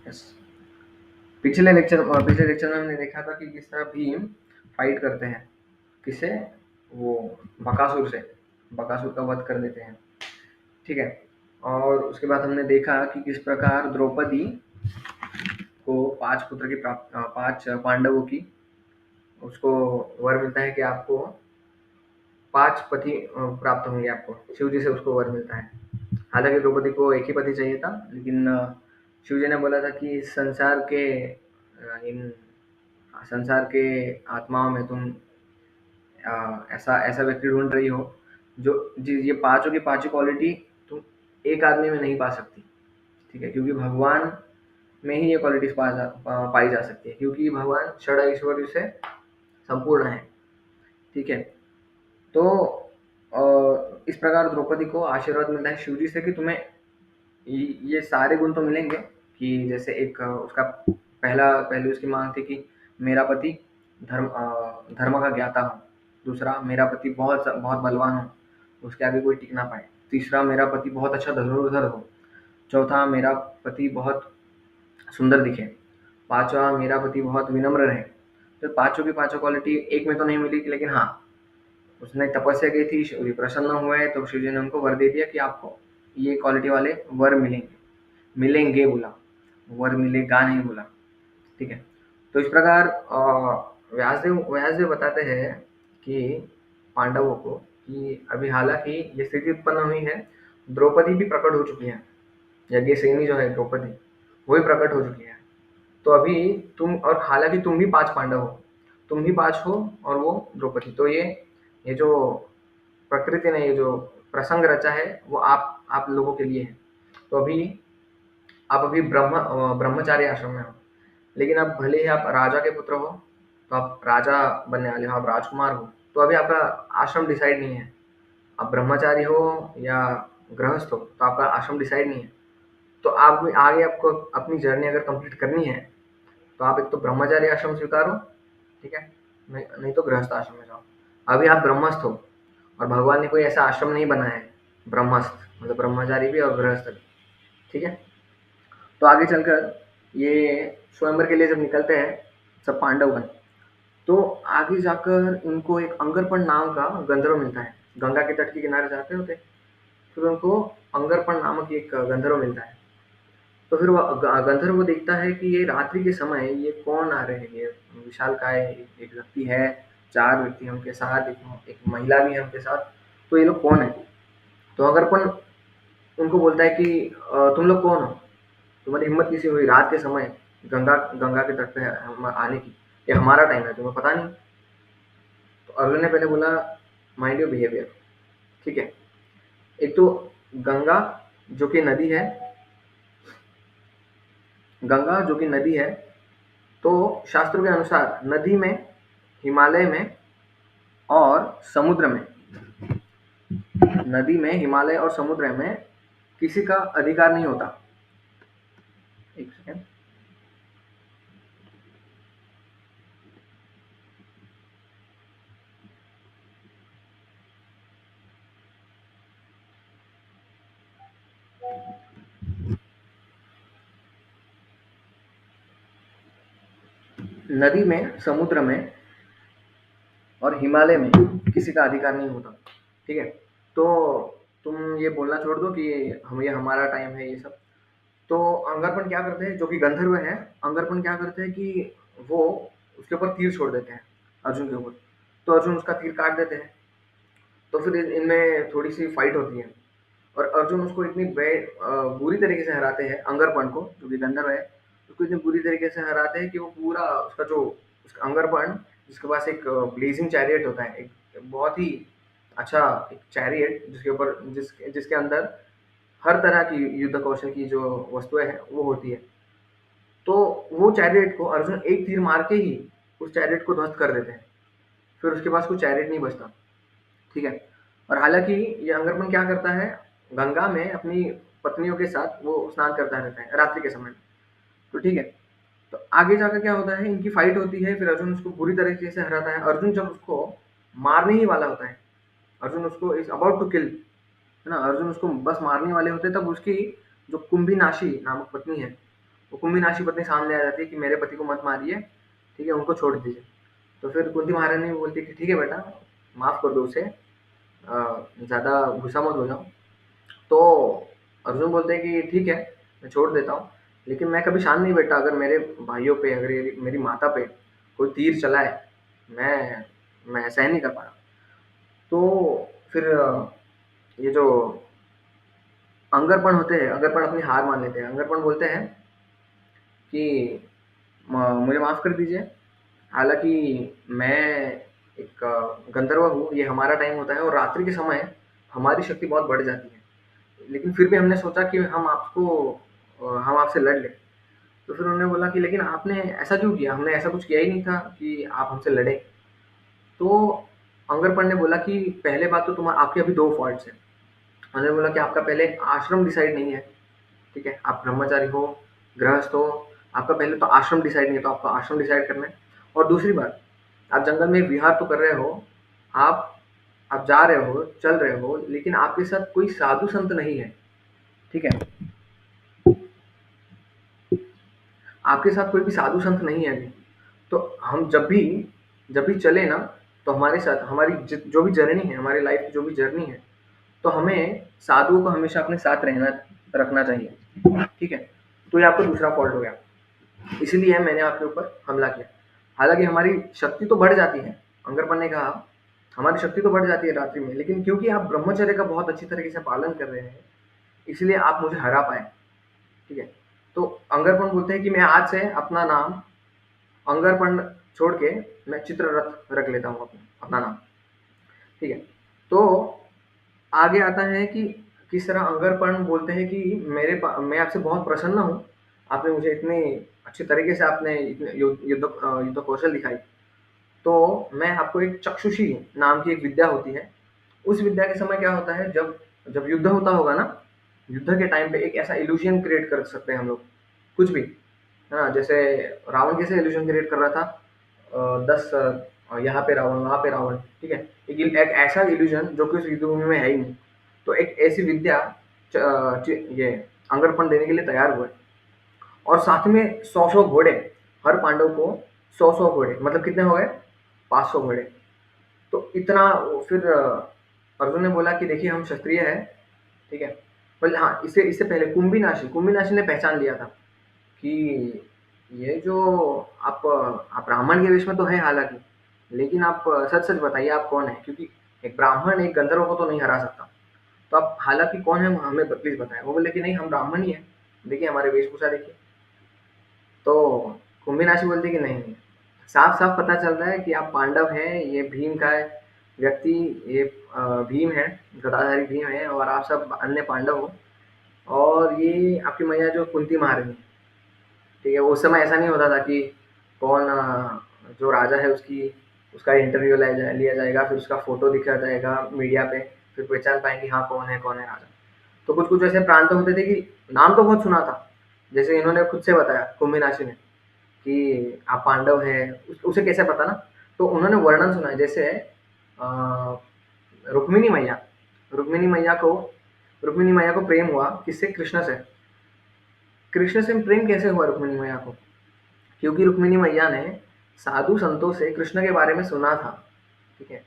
Yes. पिछले lecture में हमने देखा था कि किस तरह भीम फाइट करते हैं, किससे, वो बकासुर से, बकासुर का वध कर देते हैं, ठीक है। और उसके बाद हमने देखा कि किस प्रकार द्रौपदी को 5 पुत्र की 5 पांडवों की उसको वर मिलता है कि आपको 5 पति प्राप्त होंगे आपको, शिव जी से उसको वर मिलता है। हालाँकि द्रौपदी को एक ही पति चाहिए था, लेकिन शिव जी ने बोला था कि इन संसार के आत्माओं में तुम ऐसा ऐसा व्यक्ति ढूँढ रही हो जो जी ये पाँचों की पाँचों क्वालिटी तुम एक आदमी में नहीं पा सकती, ठीक है? क्योंकि भगवान में ही ये क्वालिटीज़ पाई जा सकती है, क्योंकि भगवान षड ऐश्वर्य से संपूर्ण है, ठीक है? तो इस प्रकार द्रौपदी को आशीर्वाद मिलता है शिव जी से कि तुम्हें ये सारे गुण तो मिलेंगे, कि जैसे एक उसका पहली उसकी मांग थी कि मेरा पति धर्म का ज्ञाता हो, दूसरा मेरा पति बहुत बहुत बलवान हो, उसके आगे कोई टिक ना पाए, तीसरा मेरा पति बहुत अच्छा धनुर्धर हो, चौथा मेरा पति बहुत सुंदर दिखे, पांचवा मेरा पति बहुत विनम्र रहे। तो पांचों की पांचों क्वालिटी एक में तो नहीं मिली, लेकिन हाँ, उसने तपस्या की थी, शिव जी प्रसन्न हुए, तो शिव जी ने उनको वर दे दिया कि आपको ये क्वालिटी वाले वर मिलेंगे, मिलेंगे बोला, वर मिलेगा नहीं बोला, ठीक है। तो इस प्रकार व्यासदेव बताते हैं कि पांडवों को कि अभी हालांकि ये स्थिति उत्पन्न हुई है, द्रौपदी भी प्रकट हो चुकी है, यज्ञ सेनी जो है द्रौपदी, वही प्रकट हो चुकी है। तो अभी तुम, और हालांकि तुम भी 5 पांडव हो, तुम भी 5 हो और वो द्रौपदी, तो ये जो प्रकृति ने ये जो प्रसंग रचा है वो आप लोगों के लिए है। तो अभी आप अभी ब्रह्मचारी आश्रम में हो, लेकिन अब भले ही आप राजा के पुत्र हो, तो आप राजा बनने वाले हो, आप राजकुमार हो, तो अभी आपका आश्रम डिसाइड नहीं है, आप ब्रह्मचारी हो या गृहस्थ हो, तो आपका आश्रम डिसाइड नहीं है। तो आप आगे आपको अपनी जर्नी अगर कंप्लीट करनी है, तो आप एक तो ब्रह्मचारी आश्रम स्वीकारो, ठीक है, नहीं तो गृहस्थ आश्रम में जाओ। अभी आप ब्रह्मस्थ हो, और भगवान ने कोई ऐसा आश्रम नहीं बनाया है ब्रह्मस्थ, मतलब ब्रह्मचारी भी और गृहस्थ भी, ठीक है। तो आगे चलकर ये स्वयंवर के लिए जब निकलते हैं सब पांडवगण, तो आगे जाकर इनको एक अंगरपण नाम का गंधर्व मिलता है, गंगा के तट के किनारे जाते होते, फिर उनको अंगरपण नामक एक गंधर्व मिलता है। तो फिर वो गंधर्व वो देखता है कि ये रात्रि के समय ये कौन आ रहे हैं, ये विशालकाय एक व्यक्ति है, 4 व्यक्ति हैं उनके साथ, एक महिला भी है उनके साथ, तो ये लोग कौन है? तो अंगरपण उनको बोलता है कि तुम लोग कौन हो? तुम्हारी हिम्मत कैसे हुई रात के समय गंगा के तट पे आने की? ये हमारा टाइम है, तुम्हें पता नहीं? तो अर्जुन ने पहले बोला माइंड योर बिहेवियर, ठीक है। एक तो गंगा जो कि नदी है, गंगा जो कि नदी है, तो शास्त्रों के अनुसार नदी में, हिमालय में और समुद्र में, नदी में, हिमालय और समुद्र में किसी का अधिकार नहीं होता। एक सेकेंड। नदी में, समुद्र में और हिमालय में किसी का अधिकार नहीं होता, ठीक है। तो तुम ये बोलना छोड़ दो कि ये हमारा टाइम है ये सब। तो अंगरपन क्या करते हैं, जो कि गंधर्व है, अंगरपन क्या करते हैं कि वो उसके ऊपर तीर छोड़ देते हैं, अर्जुन के ऊपर, तो अर्जुन उसका तीर काट देते हैं। तो फिर इनमें थोड़ी सी फाइट होती है, और अर्जुन उसको इतनी बुरी तरीके से हराते हैं, अंगरपन को जो कि गंधर्व है, उसको इतनी बुरी तरीके से हराते हैं कि वो पूरा उसका जो उसका अंगरपन, जिसके पास एक ब्लेजिंग चैरियट होता है, एक बहुत ही अच्छा एक चैरियट, जिसके ऊपर जिसके अंदर हर तरह की युद्ध कौशल की जो वस्तुएं हैं वो होती है, तो वो चैरियट को अर्जुन एक तीर मार के ही उस चैरियट को ध्वस्त कर देते हैं, फिर उसके पास कोई चैरियट नहीं बचता, ठीक है। और हालांकि ये अंगरपन क्या करता है, गंगा में अपनी पत्नियों के साथ वो स्नान करता रहता है रात्रि के समय में, तो ठीक है। तो आगे जाकर क्या होता है, इनकी फाइट होती है, फिर अर्जुन उसको बुरी तरीके से हराता है। अर्जुन जब उसको मारने ही वाला होता है, अर्जुन उसको इज अबाउट टू किल, है ना, अर्जुन उसको बस मारने वाले होते हैं, तब उसकी जो कुंभी नाशी नामक पत्नी है, वो कुंभीनाशी पत्नी सामने आ जाती है कि मेरे पति को मत मारिए, ठीक है, उनको छोड़ दीजिए। तो फिर कुंती महारानी बोलती है कि ठीक है बेटा, माफ़ कर दो उसे, ज़्यादा गुस्सा मत हो जाओ। तो अर्जुन बोलते हैं कि ठीक है, मैं छोड़ देता हूँ, लेकिन मैं कभी शांत नहीं बैठा। अगर मेरे भाइयों पे, अगर मेरी माता पे कोई तीर चलाए, मैं मैं सहन नहीं कर पाया। तो फिर ये जो अंगरपण होते हैं, अंगरपण अपनी हार मान लेते हैं। अंगरपण बोलते हैं कि मुझे माफ़ कर दीजिए, हालांकि मैं एक गंधर्व हूँ, ये हमारा टाइम होता है और रात्रि के समय हमारी शक्ति बहुत बढ़ जाती है, लेकिन फिर भी हमने सोचा कि हम आपसे लड़ लें। तो फिर उन्होंने बोला कि लेकिन आपने ऐसा क्यों किया, हमने ऐसा कुछ किया ही नहीं था कि आप हमसे लड़े। तो अंगरपण ने बोला कि पहले बात तो तुम्हारा, आपके अभी दो फॉल्ट्स हैं। उन्होंने बोला कि आपका पहले आश्रम डिसाइड नहीं है, ठीक है, आप ब्रह्मचारी हो, गृहस्थ हो, आपका पहले तो आश्रम डिसाइड नहीं है, तो आपको आश्रम डिसाइड करना है। और दूसरी बात, आप जंगल में विहार तो कर रहे हो, आप आप जा रहे हो, चल रहे हो, लेकिन आपके साथ कोई साधु संत नहीं है, ठीक है, आपके साथ कोई भी साधु संत नहीं है अभी। तो हम जब भी चले ना, तो हमारे साथ हमारी जो भी जर्नी है, हमारी लाइफ की जो भी जर्नी है, तो हमें साधुओं को हमेशा अपने साथ रहना रखना चाहिए, ठीक है। तो ये आपका दूसरा फॉल्ट हो गया, इसीलिए मैंने आपके ऊपर हमला किया। हालांकि हमारी शक्ति तो बढ़ जाती है, अंगरपन ने कहा, हमारी शक्ति तो बढ़ जाती है रात्रि में, लेकिन क्योंकि आप ब्रह्मचर्य का बहुत अच्छी तरीके से पालन कर रहे हैं, इसलिए आप मुझे हरा पाए, ठीक है। तो अंगरपन बोलते हैं कि मैं आज से अपना नाम अंगरपन छोड़ के मैं चित्ररथ रख लेता हूँ, अपना नाम, ठीक है। तो आगे आता है कि किस तरह अंगरपन बोलते हैं कि मैं आपसे बहुत प्रसन्न हूँ, आपने मुझे इतने अच्छे तरीके से आपने इतने युद्ध कौशल दिखाई। तो मैं आपको एक चक्षुषी नाम की एक विद्या होती है, उस विद्या के समय क्या होता है, जब जब युद्ध होता होगा ना, युद्ध के टाइम पे एक ऐसा इल्यूजन क्रिएट कर सकते हैं हम लोग, कुछ भी, है ना। जैसे रावण कैसे इल्यूजन क्रिएट कर रहा था, 10 यहाँ पे रावण, वहाँ पे रावण, ठीक है। एक ऐसा इल्यूजन जो कि उस युद्ध भूमि में है ही नहीं। तो एक ऐसी विद्या ये अंगरपन देने के लिए तैयार हुए, और साथ में 100 घोड़े, हर पांडव को 100 घोड़े, मतलब कितने हो गए, 500 घोड़े। तो इतना, फिर अर्जुन ने बोला कि देखिए हम क्षत्रिय है, ठीक है। बोले हाँ, इससे इससे पहले कुंभीनाशी ने पहचान लिया था कि ये जो आप ब्राह्मण के वेश में तो है हालांकि, लेकिन आप सच सच बताइए आप कौन है, क्योंकि एक ब्राह्मण एक गंधर्व को तो नहीं हरा सकता। तो आप हालांकि कौन है हमें प्लीज बताएं। वो बोले कि नहीं, हम ब्राह्मण ही हैं, देखिए हमारे वेशभूषा देखिए। तो कुंभीनाशी बोलती कि नहीं नहीं, साफ साफ पता चल रहा है कि आप पांडव हैं, ये भीम का व्यक्ति, ये भीम है, गदाधारी भीम है, और आप सब अन्य पांडव हो, और ये आपकी मैया जो कुंती महारानी, ठीक है। उस समय ऐसा नहीं होता था कि कौन जो राजा है उसका इंटरव्यू लिया जाएगा, फिर उसका फोटो दिखा जाएगा मीडिया पे, फिर पहचान पाएंगे हाँ कौन है राजा। तो कुछ कुछ ऐसे प्रांत होते थे कि नाम तो बहुत सुना था, जैसे इन्होंने खुद से बताया कुंभीनाशी ने कि आप पांडव है, उसे कैसे पता ना। तो उन्होंने वर्णन सुना है, जैसे अ, रुक्मिणी मैया रुक्मिणी मैया को रुक्मिणी मैया को प्रेम हुआ किससे, कृष्ण से प्रेम कैसे हुआ रुक्मिणी मैया को, क्योंकि रुक्मिणी मैया ने साधु संतों से कृष्ण के बारे में सुना था, ठीक है।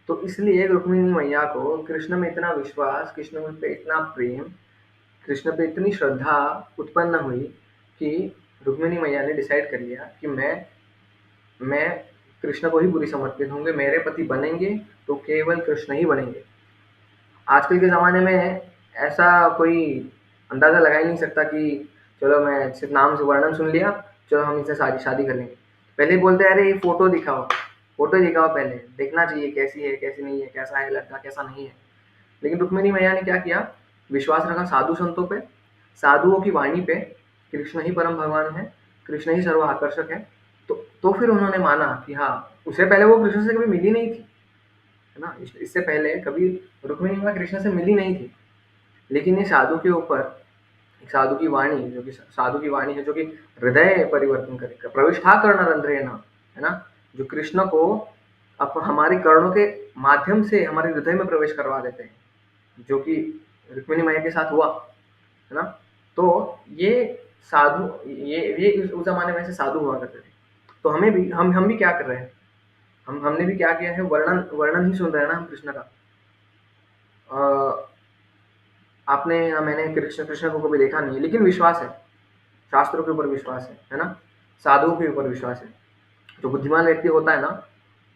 तो इसलिए रुक्मिणी मैया को कृष्ण में इतना विश्वास, कृष्ण पे इतना प्रेम, कृष्ण पे इतनी श्रद्धा उत्पन्न हुई कि रुक्मिणी मैया ने डिसाइड कर लिया कि मैं कृष्ण को ही पूरी समर्पित होंगे, मेरे पति बनेंगे तो केवल कृष्ण ही बनेंगे। आजकल के ज़माने में ऐसा कोई अंदाज़ा लगा ही नहीं सकता कि चलो मैं सिर्फ नाम से वर्णन सुन लिया, चलो हम इससे शादी शादी कर लेंगे। पहले ही बोलते हैं अरे ये फोटो दिखाओ, पहले देखना चाहिए कैसी है कैसी नहीं है, कैसा है लड़का कैसा नहीं है। लेकिन रुक्मिणी मैया ने क्या किया, विश्वास रखा साधु संतों पे, साधुओं की वाणी पे, कृष्ण ही परम भगवान है, कृष्ण ही सर्व आकर्षक है। तो फिर उन्होंने माना कि हाँ, उससे पहले वो कृष्ण से कभी मिली नहीं थी, है ना। इससे पहले कभी रुक्मिणी मैया कृष्ण से मिली नहीं थी, लेकिन ये साधु के ऊपर, एक साधु की वाणी है जो कि हृदय परिवर्तन करेगा, प्रविष्ठा कर्ण रंध्रे न, है ना, जो कृष्ण को अब हमारे कर्णों के माध्यम से हमारे हृदय में प्रवेश करवा देते हैं, जो कि रुक्मिणी मैया के साथ हुआ, है ना। तो ये साधु ये उस ज़माने में ऐसे साधु हुआ करते थे। तो हमें भी हम भी क्या कर रहे हैं? हमने भी क्या किया है, वर्णन वर्णन ही सुन रहे हैं ना हम कृष्ण का। अ, आपने या मैंने कृष्ण कृष्ण को कभी देखा नहीं है, लेकिन विश्वास है, शास्त्रों के ऊपर विश्वास है ना? साधुओं के ऊपर विश्वास है। जो बुद्धिमान व्यक्ति होता है ना,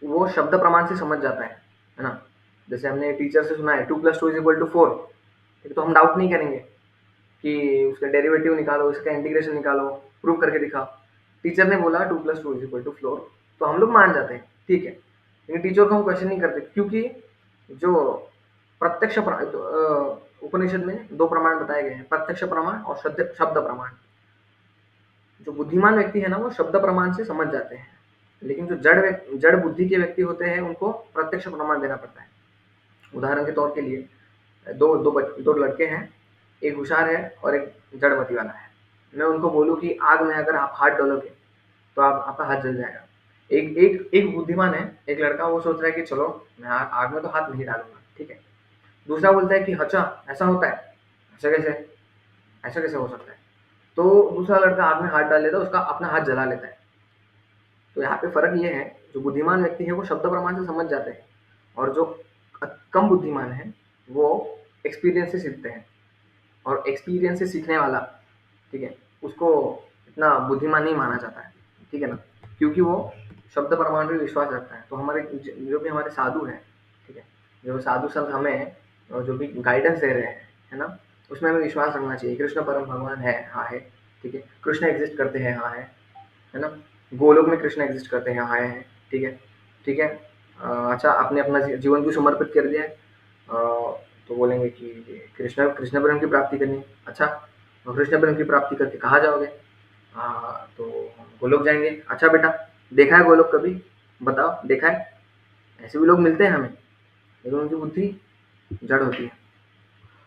वो शब्द प्रमाण से समझ जाता है ना? जैसे हमने टीचर से सुना है 2 + 2 = 4, ठीक है? तो हम डाउट नहीं करेंगे कि उसका डेरिवेटिव निकालो, इसका इंटीग्रेशन निकालो, प्रूव करके दिखाओ। टीचर ने बोला 2 + 2 = 4, तो हम लोग मान जाते हैं, ठीक है। लेकिन टीचर को हम क्वेश्चन नहीं करते, क्योंकि जो प्रत्यक्ष उपनिषद में 2 प्रमाण बताए गए हैं, प्रत्यक्ष प्रमाण और शब्द प्रमाण। जो बुद्धिमान व्यक्ति है ना, वो शब्द प्रमाण से समझ जाते हैं, लेकिन जो जड़ बुद्धि के व्यक्ति होते हैं, उनको प्रत्यक्ष प्रमाण देना पड़ता है। उदाहरण के तौर के लिए दो लड़के हैं, एक होशियार है और एक जड़मति वाला है। मैं उनको बोलूँ कि आग में अगर आप हाथ डालोगे तो आपका हाथ जल जाएगा। एक बुद्धिमान है, एक लड़का, वो सोच रहा है कि चलो मैं आग में तो हाथ नहीं डालूंगा, ठीक है। दूसरा बोलता है कि अच्छा ऐसा होता है, ऐसा कैसे हो सकता है। तो दूसरा लड़का आग में हाथ डाल लेता है, उसका अपना हाथ जला लेता है। तो यहाँ पे फ़र्क ये है, जो बुद्धिमान व्यक्ति है वो शब्द प्रमाण से समझ जाते हैं, और जो कम बुद्धिमान है वो एक्सपीरियंस से सीखते हैं। और एक्सपीरियंस से सीखने वाला, ठीक है, उसको इतना बुद्धिमान नहीं माना जाता है, ठीक है ना? क्योंकि वो शब्द प्रमाण पे विश्वास रखता है। तो हमारे जो भी हमारे साधु हैं, ठीक है, जो साधु संत हमें जो भी गाइडेंस दे रहे हैं, है ना, उसमें हमें विश्वास रखना चाहिए। कृष्ण परम भगवान है, हाँ है, ठीक है। कृष्ण एग्जिस्ट करते हैं, हाँ है ना? गोलोक में कृष्ण एग्जिस्ट करते हैं, हाँ है, ठीक है, ठीक है। अच्छा, आपने अपना जीवन को समर्पित कर दिया है, तो बोलेंगे कि कृष्ण कृष्ण प्रेम की प्राप्ति करनी है। अच्छा, तो कृष्ण प्रेम की प्राप्ति करके कहाँ जाओगे? तो हम गोलोक जाएंगे। अच्छा बेटा, देखा है गोलोक कभी? बताओ, देखा है? ऐसे भी लोग मिलते हैं हमें, लेकिन उनकी बुद्धि जड़ होती है।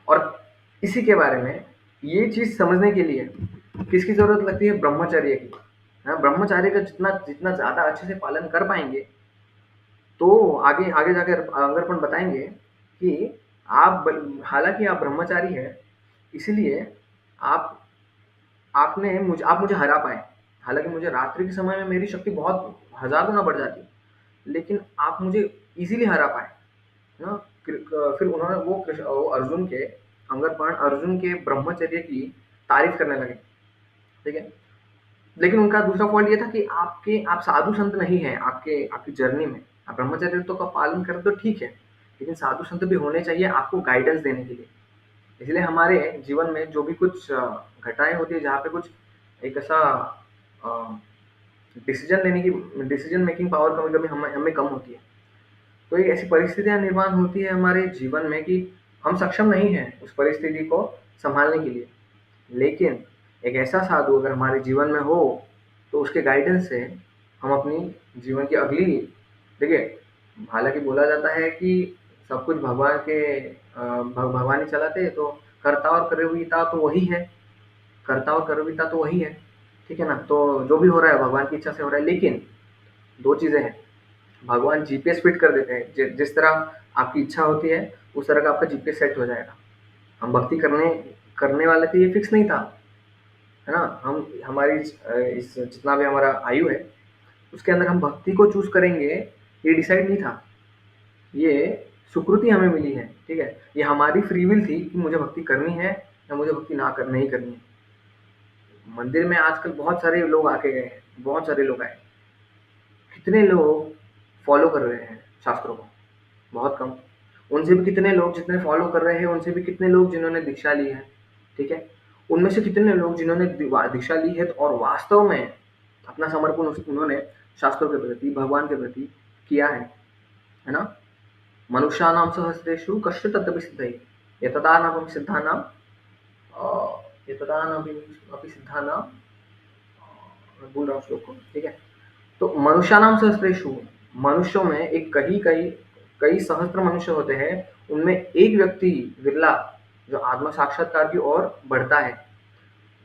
और इसी के बारे में, ये चीज़ समझने के लिए किसकी ज़रूरत लगती है? ब्रह्मचर्य की। हाँ, ब्रह्मचार्य का जितना जितना ज़्यादा अच्छे से पालन कर पाएंगे, तो आगे आगे जाकर अगरपन बताएंगे कि हालांकि आप ब्रह्मचारी हैं, इसलिए आप आप मुझे हरा पाए। हालांकि मुझे रात्रि के समय में मेरी शक्ति बहुत हजार गुना बढ़ जाती, लेकिन आप मुझे इजीली हरा पाए ना। फिर उन्होंने वो अर्जुन के अंगरपाण अर्जुन के ब्रह्मचर्य की तारीफ करने लगे, ठीक है। लेकिन उनका दूसरा पॉइंट ये था कि आप साधु संत नहीं हैं, आपकी जर्नी में आप ब्रह्मचर्य तो का पालन करें तो ठीक है, लेकिन साधु संत भी होने चाहिए आपको गाइडेंस देने के लिए। इसलिए हमारे जीवन में जो भी कुछ घटनाएं होती है, जहाँ पे कुछ एक ऐसा डिसीजन मेकिंग पावर कभी कभी हमें हमें कम होती है, तो एक ऐसी परिस्थितियां निर्माण होती है हमारे जीवन में कि हम सक्षम नहीं हैं उस परिस्थिति को संभालने के लिए। लेकिन एक ऐसा साधु अगर हमारे जीवन में हो, तो उसके गाइडेंस से हम अपनी जीवन की अगली, देखिए, हालांकि बोला जाता है कि सब कुछ भगवान के भगवान ही चलाते हैं, तो कर्ता और कर्तव्यता तो वही है, कर्ता और कर्तव्यता तो वही है, ठीक है ना? तो जो भी हो रहा है भगवान की इच्छा से हो रहा है, लेकिन दो चीज़ें हैं। भगवान जीपीएस फिट कर देते हैं, जिस तरह आपकी इच्छा होती है उस तरह का आपका जीपीएस सेट हो जाएगा। हम भक्ति करने करने वाले थे, ये फिक्स नहीं था, है ना? हम हमारी इस जितना भी हमारा आयु है, उसके अंदर हम भक्ति को चूज करेंगे, ये डिसाइड नहीं था। ये सुकृति हमें मिली है, ठीक है। ये हमारी फ्री विल थी कि मुझे भक्ति करनी है या मुझे भक्ति नहीं करनी है। मंदिर में आजकल बहुत सारे लोग आके गए हैं, बहुत सारे लोग आए, कितने लोग फॉलो कर रहे हैं शास्त्रों को? बहुत कम। उनसे भी कितने लोग जितने फॉलो कर रहे हैं, उनसे भी कितने लोग जिन्होंने दीक्षा ली है, ठीक है। उनमें से कितने लोग जिन्होंने दीक्षा ली है और वास्तव में अपना समर्पण उन्होंने शास्त्रों के प्रति, भगवान के प्रति किया है ना? मनुष्याणाम सहस्रेषु कश्चित् तदपि सिद्धये, यततानपि सिद्धानां यततानपि सिद्धानां, मैं भूल रहा हूँ श्लोक को, ठीक है। तो मनुष्याणाम सहस्रेषु, मनुष्यों में एक कई सहस्त्र मनुष्य होते हैं, उनमें एक व्यक्ति विरला जो आत्म साक्षात्कार की ओर बढ़ता है,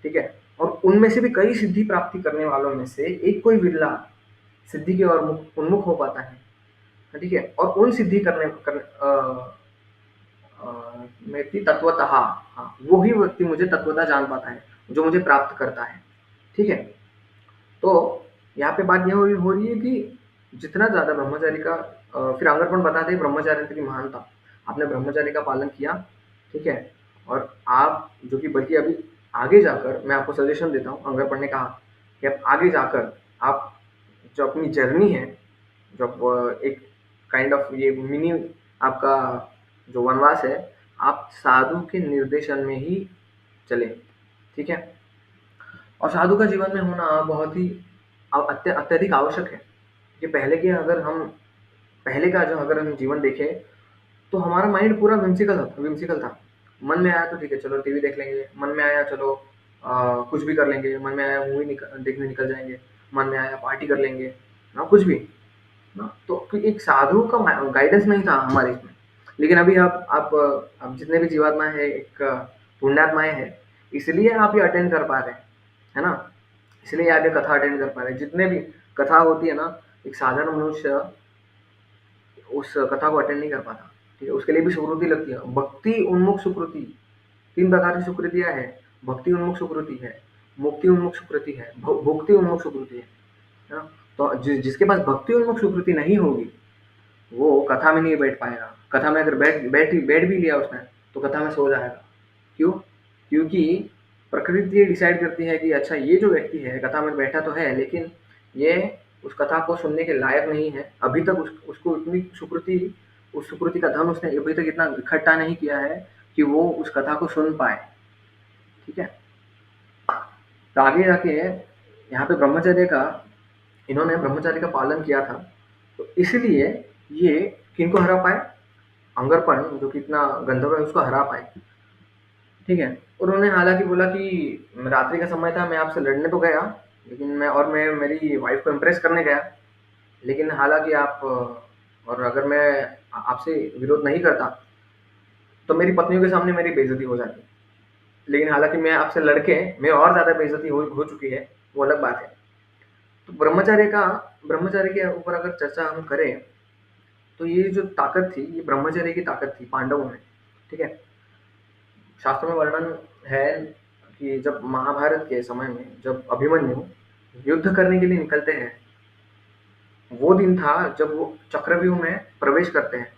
ठीक है। और उनमें से भी कई सिद्धि प्राप्ति करने वालों में से एक कोई विरला सिद्धि की ओर उन्मुख हो पाता है, ठीक है। और उन सिद्धि में तत्वतः, हाँ, वो ही व्यक्ति मुझे तत्वतः जान पाता है। जो मुझे प्राप्त करता है। ठीक है? तो यहाँ पे बात ये हो रही है कि जितना ज़्यादा ब्रह्मचारी का फिर अंगरपण बताते हैं ब्रह्मचारित्व की महानता। आपने ब्रह्मचारी का पालन किया, ठीक है? और आप जो कि बल्कि अभी आगे जाकर मैं आपको सजेशन देता हूँ, अंगरपण ने कहा कि आप आगे जाकर आप जो अपनी जर्नी है, जो एक काइंड ऑफ ये मिनी आपका जो वनवास है, आप साधु के निर्देशन में ही चले। ठीक है? और साधु का जीवन में होना बहुत ही अत्यधिक आवश्यक है। कि पहले का जो अगर हम जीवन देखें, तो हमारा माइंड पूरा विम्सिकल था। मन में आया तो ठीक है, चलो टीवी देख लेंगे, मन में आया चलो कुछ भी कर लेंगे, मन में आया मूवी देखने निकल जाएंगे, मन में आया पार्टी कर लेंगे, ना कुछ भी ना। तो एक साधु का गाइडेंस नहीं था हमारे इसमें। लेकिन अभी आप जितने भी जीवात्मा है, एक पुण्यात्माएं हैं, इसलिए आप ये अटेंड कर पा रहे हैं, है ना? इसलिए आप ये कथा अटेंड कर पा रहे हैं। जितने भी कथा होती है ना, एक साधारण मनुष्य उस कथा को अटेंड नहीं कर पाता। ठीक है? उसके लिए भी सुकृति लगती है। भक्ति उन्मुख सुकृति, 3 प्रकार की सुकृतियाँ हैं। भक्ति उन्मुख सुकृति है, मुक्ति उन्मुख सुकृति है, भुक्ति उन्मुख सुकृति है ना? तो जिसके पास भक्ति उन्मुख सुकृति नहीं होगी, वो कथा में नहीं बैठ पाएगा। कथा में अगर बैठ भी लिया उसने, तो कथा में सो जाएगा। क्यों? क्योंकि प्रकृति ये डिसाइड करती है कि अच्छा ये जो व्यक्ति है कथा में बैठा तो है, लेकिन ये उस कथा को सुनने के लायक नहीं है। अभी तक उसको इतनी सुकृति, उस सुकृति का धन उसने अभी तक इतना इकट्ठा नहीं किया है कि वो उस कथा को सुन पाए। ठीक है? तो आगे जाके यहाँ पे इन्होंने ब्रह्मचर्य का पालन किया था, तो इसलिए ये किनको हरा पाए? अंगरपण जो कि इतना गंधर्व है उसको हरा पाए। ठीक है? उन्होंने हालांकि बोला कि रात्रि का समय था, मैं आपसे लड़ने तो गया, लेकिन मैं मेरी वाइफ को इम्प्रेस करने गया, लेकिन हालांकि आप और अगर मैं आपसे विरोध नहीं करता, तो मेरी पत्नियों के सामने मेरी बेइज्जती हो जाती। लेकिन हालांकि मैं आपसे लड़के मेरी और ज़्यादा बेइज्जती हो चुकी है, वो अलग बात है। तो ब्रह्मचार्य के ऊपर अगर चर्चा हम करें, तो ये जो ताकत थी, ये ब्रह्मचर्य की ताकत थी पांडवों में। ठीक है? शास्त्रों में वर्णन है कि जब महाभारत के समय में जब अभिमन्यु युद्ध करने के लिए निकलते हैं, वो दिन था जब वो चक्रव्यूह में प्रवेश करते हैं।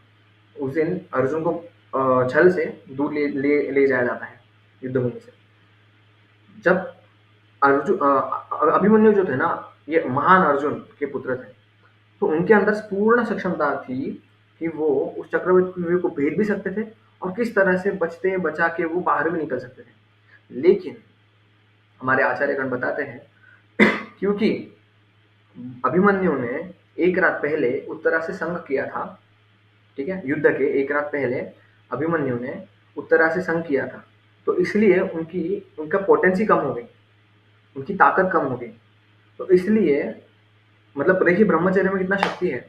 उस दिन अर्जुन को छल से दूर ले जाया जाता है युद्ध भूमि से। जब अभिमन्यु जो थे ना, ये महान अर्जुन के पुत्र थे, तो उनके अंदर पूर्ण सक्षमता थी कि वो उस चक्रव्यूह को भेद भी सकते थे और किस तरह से बचते बचा के वो बाहर भी निकल सकते थे। लेकिन हमारे आचार्यगण बताते हैं क्योंकि अभिमन्यु ने एक रात पहले उत्तरा से संग किया था। ठीक है? युद्ध के एक रात पहले अभिमन्यु ने उत्तरा से संग किया था, तो इसलिए उनका पोटेंसी कम हो गई, उनकी ताकत कम हो गई। तो इसलिए मतलब देखिए ब्रह्मचर्य में कितना शक्ति है।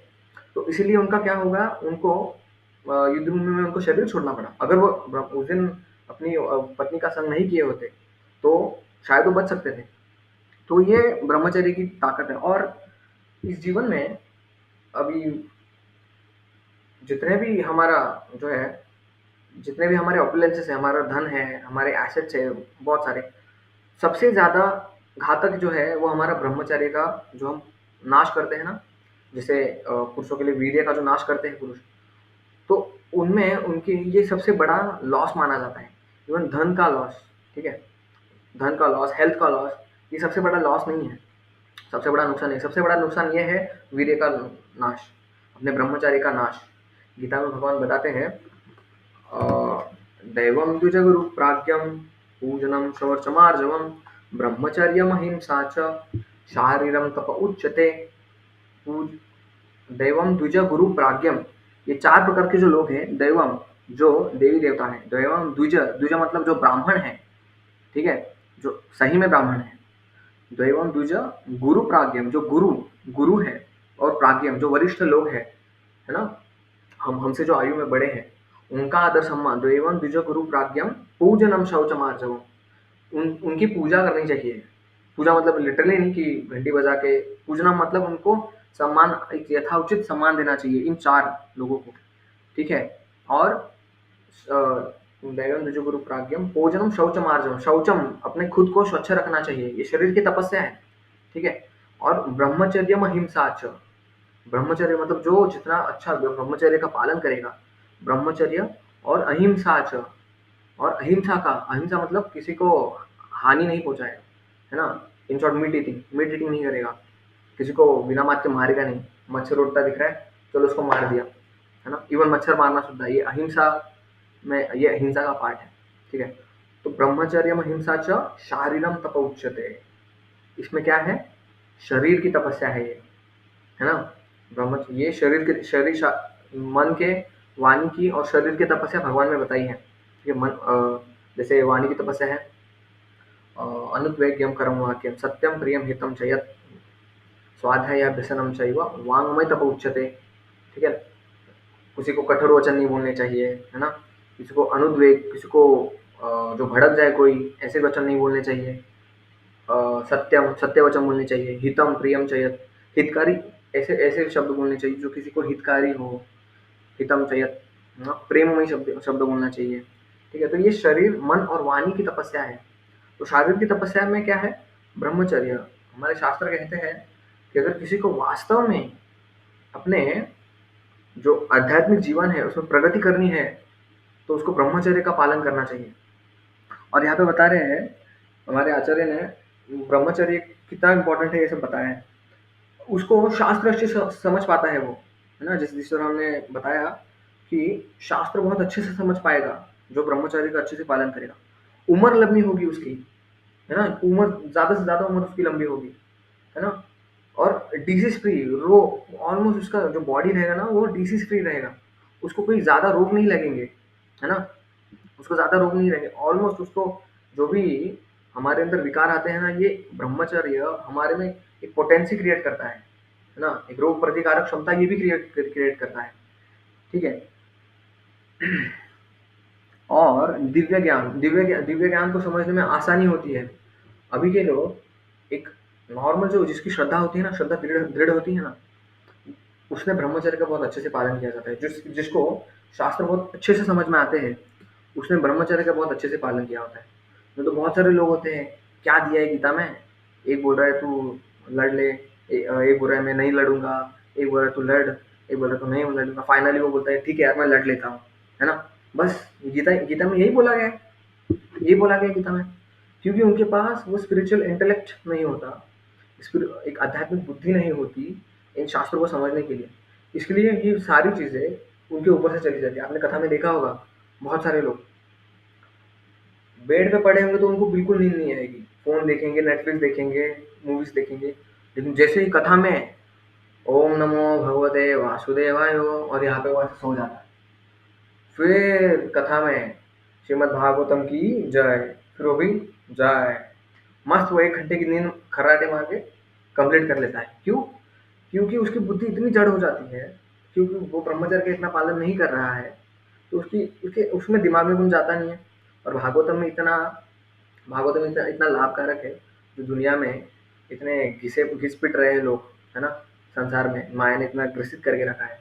तो इसलिए उनका क्या होगा, उनको युद्ध भूमि में उनको शरीर छोड़ना पड़ा। अगर वो उस दिन अपनी पत्नी का संग नहीं किए होते, तो शायद वो बच सकते थे। तो ये ब्रह्मचर्य की ताकत है। और इस जीवन में अभी जितने भी हमारा जो है, जितने भी हमारे ऑपुलेंसेस है, हमारा धन है, हमारे एसेट्स है बहुत सारे, सबसे ज़्यादा घातक जो है वो हमारा ब्रह्मचर्य का जो हम नाश करते हैं ना, जैसे पुरुषों के लिए वीर्य का जो नाश करते हैं पुरुष, तो उनमें उनके ये सबसे बड़ा लॉस माना जाता है। इवन धन का लॉस, ठीक है? धन का लॉस, हेल्थ का लॉस, ये सबसे बड़ा लॉस नहीं है, सबसे बड़ा नुकसान है। सबसे बड़ा नुकसान ये है वीर्य का नाश, अपने ब्रह्मचार्य का नाश। गीता में भगवान बताते हैं दैवं द्विजगुरु प्राज्ञं पूजनं शौचमार्जवं ब्रह्मचर्यमहिंसा च शारीरं तप उच्यते। पूज दैवम द्विज गुरु प्राज्ञम, ये 4 प्रकार के जो लोग हैं, दैवम जो देवी देवता है, दैवम द्विज, द्विज मतलब जो ब्राह्मण है, ठीक है? जो सही में ब्राह्मण है। दैवम द्विज गुरु प्राज्ञम, जो गुरु है, और प्राज्ञम जो वरिष्ठ लोग है ना, हमसे जो आयु में बड़े हैं, उनका आदर सम्मान। दैवम द्विज गुरु प्राज्ञम पूजनम शौचमार्जवम, उनकी पूजा करनी चाहिए। पूजा मतलब लिटरली नहीं कि घंटी बजा के पूजना, मतलब उनको सम्मान, एक यथाउचित सम्मान देना चाहिए इन 4 लोगों को। ठीक है? और दैवं द्विजगुरु प्राज्ञम भोजनम शौचम आर्जवम। शौचम, अपने खुद को स्वच्छ रखना चाहिए, ये शरीर की तपस्या है, ठीक है। और ब्रह्मचर्यम अहिंसा च, ब्रह्मचर्य मतलब जो जितना अच्छा ब्रह्मचर्य का पालन करेगा, ब्रह्मचर्य और अहिंसा च, और अहिंसा का, अहिंसा मतलब किसी को हानि नहीं पहुंचाएगा, है ना। इन शॉर्ट मीट ईटिंग नहीं करेगा, किसी को बिना मार के मारेगा नहीं। मच्छर उड़ता दिख रहा है, चलो उसको मार दिया, है ना। इवन मच्छर मारना शुद्ध है, ये अहिंसा में, ये अहिंसा का पार्ट है, ठीक है। तो ब्रह्मचर्य अहिंसा च शारीरम तप उच्यते, इसमें क्या है, शरीर की तपस्या है ये, है ना। ये मन के, वाणी की और शरीर की तपस्या भगवान ने बताई है। ये मन जैसे वाणी की तपस्या है, अनुद्वेग्यम कर्म वाक्यम सत्यम प्रियम हितम च यत् स्वाध्यायाभ्यसनम चैव वाङ्मय तप उच्यते, ठीक है। किसी को कठोर वचन नहीं बोलने चाहिए, है ना। किसी को अनुद्वेग, किसी को जो भड़क जाए कोई, ऐसे वचन नहीं बोलने चाहिए। सत्यम, सत्य वचन बोलने चाहिए। हितम प्रियम चयत, हितकारी, ऐसे ऐसे शब्द बोलने चाहिए जो किसी को हितकारी हो। हितम चयत, प्रेममय शब्द शब्द बोलना चाहिए, ठीक है। तो ये शरीर, मन और वाणी की तपस्या है। तो शारीर की तपस्या में क्या है, ब्रह्मचर्य। हमारे शास्त्र कहते हैं कि अगर किसी को वास्तव में अपने जो आध्यात्मिक जीवन है उसमें प्रगति करनी है, तो उसको ब्रह्मचर्य का पालन करना चाहिए। और यहाँ पे बता रहे हैं हमारे आचार्य ने, ब्रह्मचर्य कितना इंपॉर्टेंट है ये सब बताया है। उसको शास्त्र अच्छे से समझ पाता है वो, है ना। जिस जिस तरह हमने बताया कि शास्त्र बहुत अच्छे से समझ पाएगा जो ब्रह्मचर्य का अच्छे से पालन करेगा। उम्र लंबी होगी उसकी, है ना। उम्र ज़्यादा से ज़्यादा उम्र उसकी लंबी होगी, है ना। और डिसीज फ्री, रो ऑलमोस्ट उसका जो बॉडी रहेगा ना वो डिसीज फ्री रहेगा। उसको कोई ज़्यादा रोग नहीं लगेंगे, है ना। उसको ज़्यादा रोग नहीं रहेंगे ऑलमोस्ट। उसको जो भी हमारे अंदर विकार आते हैं ना, ये ब्रह्मचर्य हमारे में एक पोटेंसी क्रिएट करता है ना। एक रोग प्रतिकारक क्षमता ये भी क्रिएट करता है, ठीक है। और दिव्य ज्ञान को समझने में आसानी होती है। अभी के लोग, एक नॉर्मल जो जिसकी श्रद्धा होती है ना, श्रद्धा दृढ़ दृढ़ होती है ना, उसने ब्रह्मचर्य का बहुत अच्छे से पालन किया जाता है। जिसको शास्त्र बहुत अच्छे से समझ में आते हैं, उसने ब्रह्मचर्य का बहुत अच्छे से पालन किया होता है। नहीं तो बहुत सारे लोग होते हैं, क्या दिया है गीता में, एक बोल रहा है तू लड़ ले, एक बोल रहा है मैं नहीं लड़ूंगा, एक बोल रहा है तू लड़, एक बोल रहा है तू नहीं लड़ूंगा। फाइनली वो बोलता है ठीक है यार मैं लड़ लेता हूँ, है ना। बस गीता गीता में यही बोला गया है, यही बोला गया है गीता में। क्योंकि उनके पास वो स्पिरिचुअल इंटेलेक्ट नहीं होता, एक आध्यात्मिक बुद्धि नहीं होती इन शास्त्रों को समझने के लिए। इसके लिए ये सारी चीज़ें उनके ऊपर से चली जाती है। आपने कथा में देखा होगा, बहुत सारे लोग बेड पे पड़े होंगे तो उनको बिल्कुल नींद नहीं आएगी, फ़ोन देखेंगे, नेटफ्लिक्स देखेंगे, मूवीज़ देखेंगे। लेकिन जैसे ही कथा में ओम नमो भगवते वासुदेवाय और यहाँ पे वो ऐसे सो जाता है। फिर कथा में श्रीमद् भागवतम की जय, फिर वो भी जय, मस्त वो 1 घंटे की नींद खर्राटे मार के कंप्लीट कर लेता है। क्यों? क्योंकि उसकी बुद्धि इतनी जड़ हो जाती है, क्योंकि वो ब्रह्मचर्य का इतना पालन नहीं कर रहा है, तो उसकी उसके उसमें दिमाग में कुछ जाता नहीं है। और भागवतम में इतना इतना लाभकारक है, जो दुनिया में इतने घिस पिट रहे हैं लोग, है ना। संसार में माया ने इतना ग्रसित करके रखा है।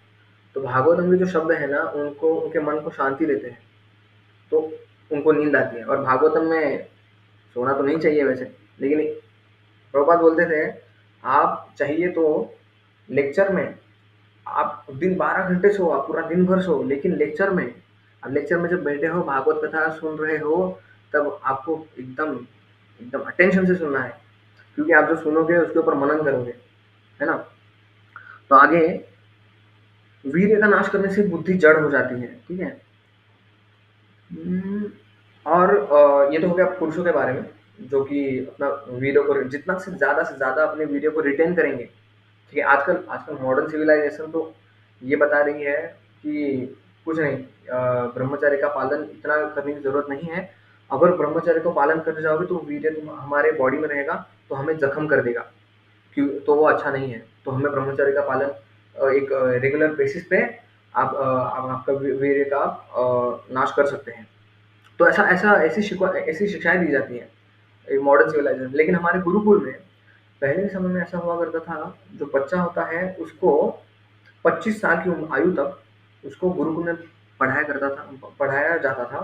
तो भागवतम के जो शब्द है ना, उनको उनके मन को शांति देते हैं, तो उनको नींद आती है। और भागवतम में सोना तो नहीं चाहिए वैसे, लेकिन प्रभुपाद बोलते थे आप चाहिए तो लेक्चर में आप दिन 12 घंटे सो, आप पूरा दिन भर सो, लेकिन लेक्चर में जब बैठे हो, भागवत कथा सुन रहे हो, तब आपको एकदम एकदम अटेंशन से सुनना है, क्योंकि आप जो सुनोगे उसके ऊपर मनन करोगे, है ना। तो आगे वीर्य का नाश करने से बुद्धि जड़ हो जाती है, ठीक है। और ये तो हो गया पुरुषों के बारे में, जो कि अपना वीर्य को से ज़्यादा अपने वीर्य को रिटेन करेंगे, ठीक है। आजकल आजकल मॉडर्न सिविलाइजेशन तो ये बता रही है कि कुछ नहीं, ब्रह्मचर्य का पालन इतना करने की ज़रूरत नहीं है। अगर ब्रह्मचर्य को पालन करते जाओगे तो वीर्य हमारे बॉडी में रहेगा, तो हमें जख्म कर देगा, क्यों, तो वो अच्छा नहीं है। तो हमें ब्रह्मचर्य का पालन एक रेगुलर बेसिस पे आप आपका वीर्य का नाश कर सकते हैं। तो ऐसा ऐसा ऐसी शिक्षाएं दी जाती हैं मॉडर्न सिविलाइजेशन। लेकिन हमारे गुरुकुल में पहले के समय में ऐसा हुआ करता था, जो बच्चा होता है उसको 25 साल की आयु तक उसको गुरुकुल में पढ़ाया जाता था,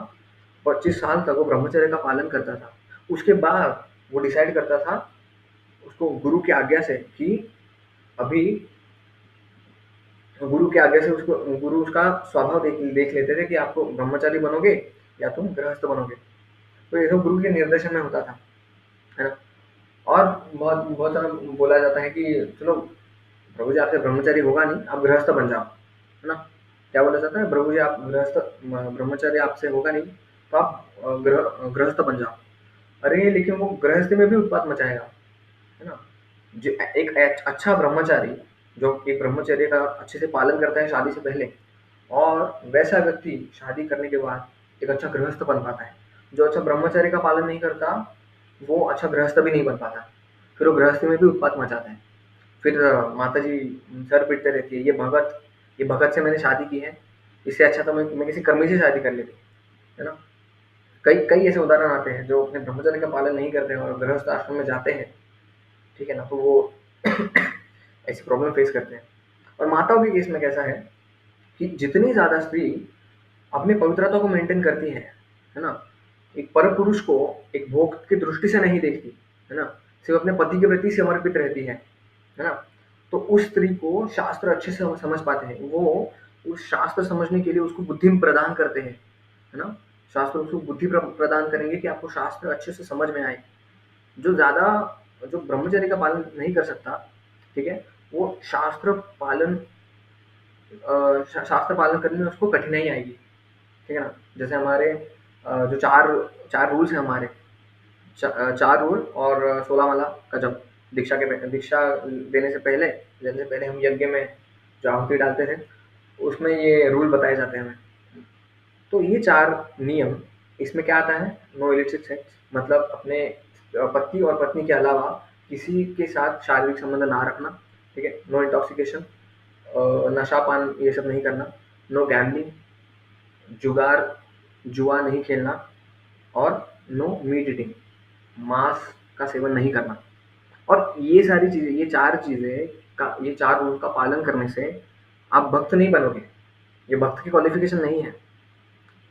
25 साल तक वो ब्रह्मचर्य का पालन करता था। उसके बाद वो डिसाइड करता था, उसको गुरु की आज्ञा से, कि अभी गुरु की आज्ञा से उसको गुरु उसका स्वभाव देख देख लेते थे कि आपको ब्रह्मचारी बनोगे या तुम गृहस्थ बनोगे। तो ये सब गुरु के निर्देशन में होता था, है ना? और बहुत बहुत सारा बोला जाता है कि चलो प्रभु जी आपसे ब्रह्मचारी होगा नहीं, आप गृहस्थ बन जाओ, है ना? क्या बोला जाता है, प्रभु जी आप गृहस्थ ब्रह्मचारी आपसे होगा नहीं, तो आप गृहस्थ बन जाओ। अरे लेकिन वो गृहस्थी में भी उत्पात मचाएगा, है ना? जो एक अच्छा ब्रह्मचारी, जो एक ब्रह्मचर्य का अच्छे से पालन करता है शादी से पहले, और वैसा व्यक्ति शादी करने के बाद एक अच्छा गृहस्थ बन पाता है। जो अच्छा ब्रह्मचर्य का पालन नहीं करता, वो अच्छा गृहस्थ भी नहीं बन पाता, फिर वो गृहस्थी में भी उत्पात मचाता है। फिर माता जी सर पीटते रहती है, ये भगत से मैंने शादी की है, इससे अच्छा तो मैं किसी कर्मी से शादी कर लेती, है ना? कई कई ऐसे उदाहरण आते हैं जो अपने ब्रह्मचर्य का पालन नहीं करते हैं और गृहस्थ आश्रम में जाते हैं, ठीक है ना? तो वो ऐसी प्रॉब्लम फेस करते हैं। और माताओं के केस में कैसा है कि जितनी ज़्यादा स्त्री अपनी पवित्रता को मेंटेन करती है ना? एक परम पुरुष को एक भोग की दृष्टि से नहीं देखती, है ना? सिर्फ अपने पति के प्रति समर्पित रहती है ना? तो उस स्त्री को शास्त्र अच्छे से समझ पाते हैं। वो उस शास्त्र समझने के लिए उसको बुद्धि प्रदान करते हैं, है ना? शास्त्र उसको बुद्धि प्रदान करेंगे कि आपको शास्त्र अच्छे से समझ में आए। जो ज़्यादा जो ब्रह्मचर्य का पालन नहीं कर सकता, ठीक है? वो शास्त्र पालन करने में उसको कठिनाई आएगी, ठीक है ना? जैसे हमारे जो 4 रूल्स हैं हमारे, 4 रूल और 16 माला का जप, दीक्षा लेने से पहले हम यज्ञ में जो आहुति डालते थे, उसमें ये रूल बताए जाते हैं हमें। तो ये 4 नियम, इसमें क्या आता है, नो इलिसिट सेक्स, मतलब अपने पति और पत्नी के अलावा किसी के साथ शारीरिक संबंध ना रखना, ठीक है? नो इंटॉक्सिकेशन, नशा पान ये सब नहीं करना, नो गैम्बलिंग, जुगार जुआ नहीं खेलना, और नो मीट ईटिंग, मांस का सेवन नहीं करना। और ये सारी चीज़ें, ये 4 रूल का पालन करने से आप भक्त नहीं बनोगे। ये भक्त की क्वालिफिकेशन नहीं है,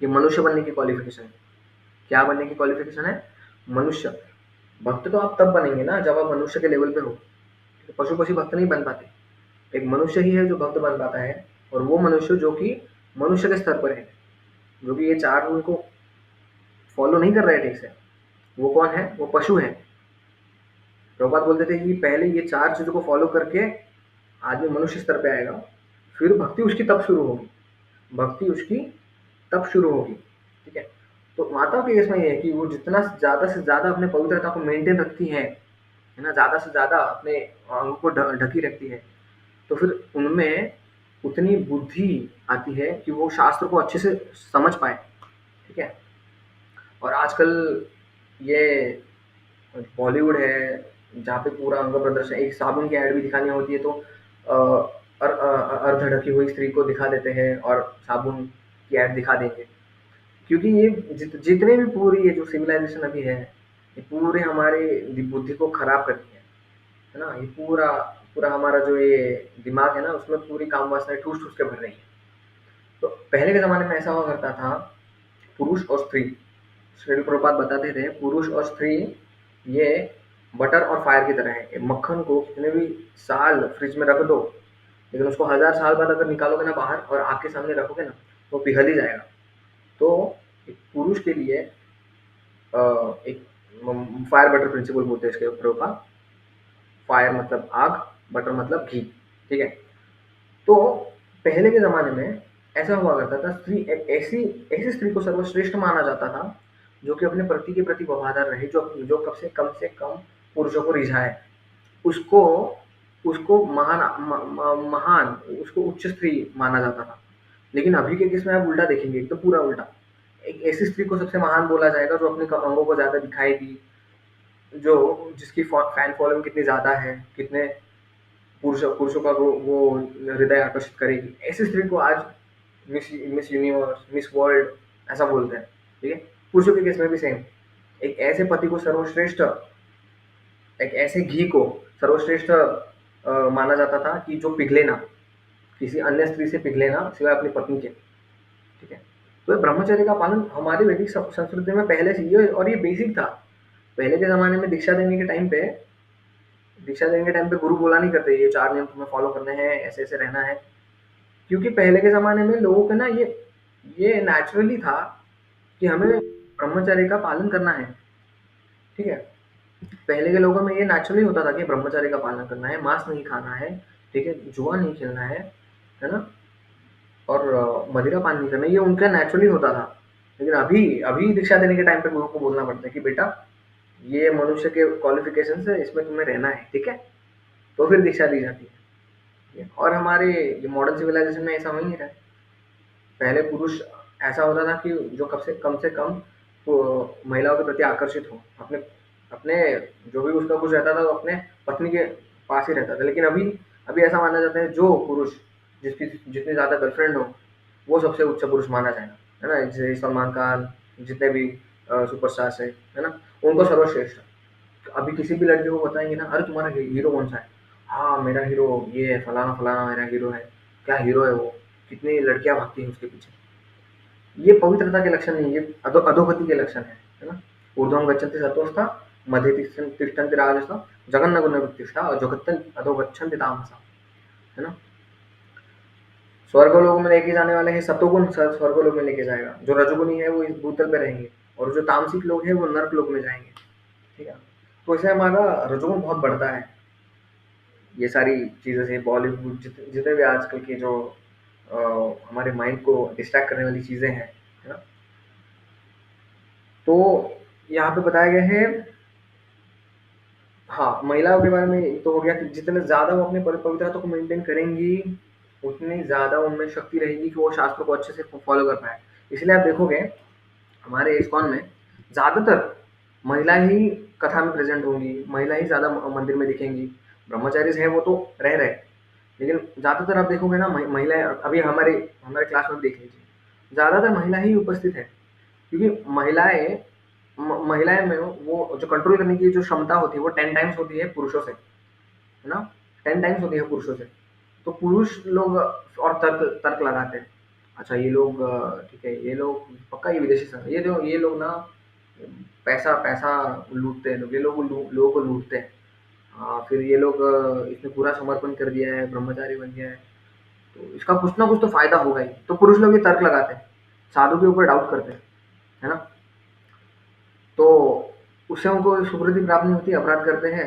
ये मनुष्य बनने की क्वालिफिकेशन है। क्या बनने की क्वालिफिकेशन है? मनुष्य। भक्त तो आप तब बनेंगे ना जब आप मनुष्य के लेवल पे हो। पशु पक्षी भक्त नहीं बन पाते, एक मनुष्य ही है जो भक्त बन पाता है, और वो मनुष्य जो कि मनुष्य के स्तर पर है, जो कि ये 4 रूल को फॉलो नहीं कर रहा है ठीक से, वो कौन है? वो पशु है। प्रभुपाद बोलते थे कि पहले ये 4 चीज़ों को फॉलो करके आदमी मनुष्य स्तर पे आएगा, फिर भक्ति उसकी तब शुरू होगी, भक्ति उसकी तब शुरू होगी, ठीक है? तो माताओं के केस में ये है कि वो जितना ज़्यादा से ज़्यादा अपने पवित्रता को मेंटेन रखती है ना? ज़्यादा से ज़्यादा अपने अंगों को ढकी रखती है, तो फिर उनमें उतनी बुद्धि आती है कि वो शास्त्र को अच्छे से समझ पाए, ठीक है? और आजकल ये बॉलीवुड है, जहाँ पे पूरा अंग प्रदर्शन, एक साबुन की ऐड भी दिखानी होती है तो अर्ध ढकी हुई स्त्री को दिखा देते हैं और साबुन की ऐड दिखा देंगे। क्योंकि ये जितने भी पूरी ये जो सिविलाइजेशन अभी है, ये पूरे हमारे बुद्धि को खराब करती है ना? ये पूरा पूरा हमारा जो ये दिमाग है ना, उसमें पूरी काम वासनाएं ठूस ठूस के भर रही है। तो पहले के ज़माने में ऐसा हुआ करता था, पुरुष और स्त्री, श्रील प्रभुपाद बताते थे, पुरुष और स्त्री ये बटर और फायर की तरह है। मक्खन को कितने भी साल फ्रिज में रख दो, लेकिन उसको 1000 साल बाद अगर निकालोगे ना बाहर और आग के सामने रखोगे ना, तो पिघल ही जाएगा। तो एक पुरुष के लिए एक फायर बटर प्रिंसिपल बोलते हैं इसके प्रभुपाद। फायर मतलब आग, बटर मतलब घी, ठीक है? तो पहले के ज़माने में ऐसा हुआ करता था, स्त्री एक ऐसी ऐसी स्त्री को सर्वश्रेष्ठ माना जाता था, जो कि अपने पति के प्रति वफ़ादार रहे, जो कम से कम पुरुषों को रिझाए। उसको उसको महान, उसको उच्च स्त्री माना जाता था। लेकिन अभी के केस में आप उल्टा देखेंगे, एकदम पूरा उल्टा। एक ऐसी स्त्री को सबसे महान बोला जाएगा जो अपने अंगों को ज़्यादा दिखाएगी, जो जिसकी फैन फॉलोइंग कितनी ज़्यादा है, कितने पुरुषों का वो हृदय आकर्षित करेगी। ऐसी स्त्री को आज मिस यूनिवर्स, मिस वर्ल्ड ऐसा बोलते हैं, ठीक है? पुरुषों के केस में भी सेम। एक ऐसे पति को सर्वश्रेष्ठ, एक ऐसे घी को सर्वश्रेष्ठ माना जाता था कि जो पिघले ना, किसी अन्य स्त्री से पिघले ना, सिवाय अपनी पत्नी के, ठीक है? तो ये ब्रह्मचर्य का पालन हमारी वैदिक संस्कृति में पहले से ही है और ये बेसिक था। पहले के ज़माने में दीक्षा देने के टाइम पे गुरु बोला नहीं करते, ये 4 नियम तुम्हें फॉलो करने हैं, ऐसे-ऐसे रहना है। क्योंकि पहले के ज़माने में लोगों को ना ये नेचुरली था कि हमें ब्रह्मचर्य का पालन करना है, ठीक है? पहले के लोगों में ये नेचुरली होता था कि ब्रह्मचर्य का पालन करना है, मांस नहीं खाना है, ठीक है? जुआ नहीं खेलना है ना? और मदिरा पान नहीं करना, ये उनका नेचुरली होता था। लेकिन अभी अभी दीक्षा देने के टाइम पे गुरु को बोलना पड़ता है कि बेटा ये मनुष्य के क्वालिफिकेशन है, इसमें तुम्हें रहना है, ठीक है? तो फिर दीक्षा दी जाती है। ठीक है? और हमारे ये मॉडर्न सिविलाइजेशन में ऐसा हो ही नहीं रहा है। पहले पुरुष ऐसा होता था कि जो कम से कम महिलाओं के प्रति आकर्षित हो, अपने अपने जो भी उसका कुछ रहता था वो अपने पत्नी के पास ही रहता था। लेकिन अभी अभी ऐसा माना जाता है जो पुरुष जिसकी जितनी ज़्यादा गर्लफ्रेंड हो वो सबसे उच्च पुरुष माना जाएगा, है ना? जैसे सलमान खान, जितने भी सुपरस्टार्स है ना? उनको सर्वश्रेष्ठ। तो अभी किसी भी लड़के को बताएंगे ना, अरे तुम्हारा हीरो कौन सा है? हाँ मेरा हीरो ये है, फलाना फलाना मेरा हीरो है। क्या हीरो है वो, कितनी लड़कियां भागती हैं उसके पीछे। ये पवित्रता के लक्षण नहीं, ये अधोगति के लक्षण है ना? ऊर्ध्वं गच्छन्ति सत्त्वस्ता, मध्ये तिष्ठन्ति राजसा, जघन्य गुणवृत्तिष्ठा और जगत्तन अधोगच्छन्ति तामसा, है ना? स्वर्गलोक में लेके जाने वाले हैं सतोगुण, स्वर्गलोक में लेके जाएगा। जो रजोगुणी है वो इस भूतल पे रहेंगे और जो तामसिक लोग हैं वो नर्क लोक में जाएंगे, ठीक है? तो इससे हमारा रजोगुण बहुत बढ़ता है। ये सारी चीज़ें से बॉलीवुड जितने भी आजकल के जो अ, हमारे माइंड को डिस्ट्रैक्ट करने वाली चीज़ें हैं, है ना? तो यहाँ पे बताया गया है, हाँ, महिलाओं के बारे में ये तो हो गया कि जितने ज़्यादा वो अपनी पवित्रता को मेंटेन करेंगी, उतनी ज़्यादा उनमें शक्ति रहेगी कि वो शास्त्रों को अच्छे से फॉलो कर पाए। इसलिए आप देखोगे हमारे इस्कॉन में ज़्यादातर महिला ही कथा में प्रेजेंट होंगी, महिला ही ज़्यादा मंदिर में दिखेंगी। ब्रह्मचारीज हैं वो तो रह रहे, लेकिन ज़्यादातर आप देखोगे ना महिलाएं, अभी हमारे हमारे क्लास में देख लीजिए, ज़्यादातर महिला ही उपस्थित है। क्योंकि महिलाएं में वो जो कंट्रोल करने की जो क्षमता होती है वो 10 टाइम्स होती है पुरुषों से, है ना? 10 टाइम्स होती है पुरुषों से। तो पुरुष लोग और तर्क तर्क लगाते हैं। अच्छा ये लोग ठीक है, ये लोग पक्का ये विदेशी संघ, ये लोग ना पैसा पैसा लूटते हैं, लोग ये लोग लोगों को लूटते हैं। फिर ये लोग इसने पूरा समर्पण कर दिया है, ब्रह्मचारी बन गया है, तो इसका कुछ ना कुछ तो फायदा होगा ही। तो पुरुष लोग ये तर्क लगाते हैं, साधु के ऊपर डाउट करते हैं, है ना? तो उससे उनको सुकृति प्राप्त नहीं होती, अपराध करते हैं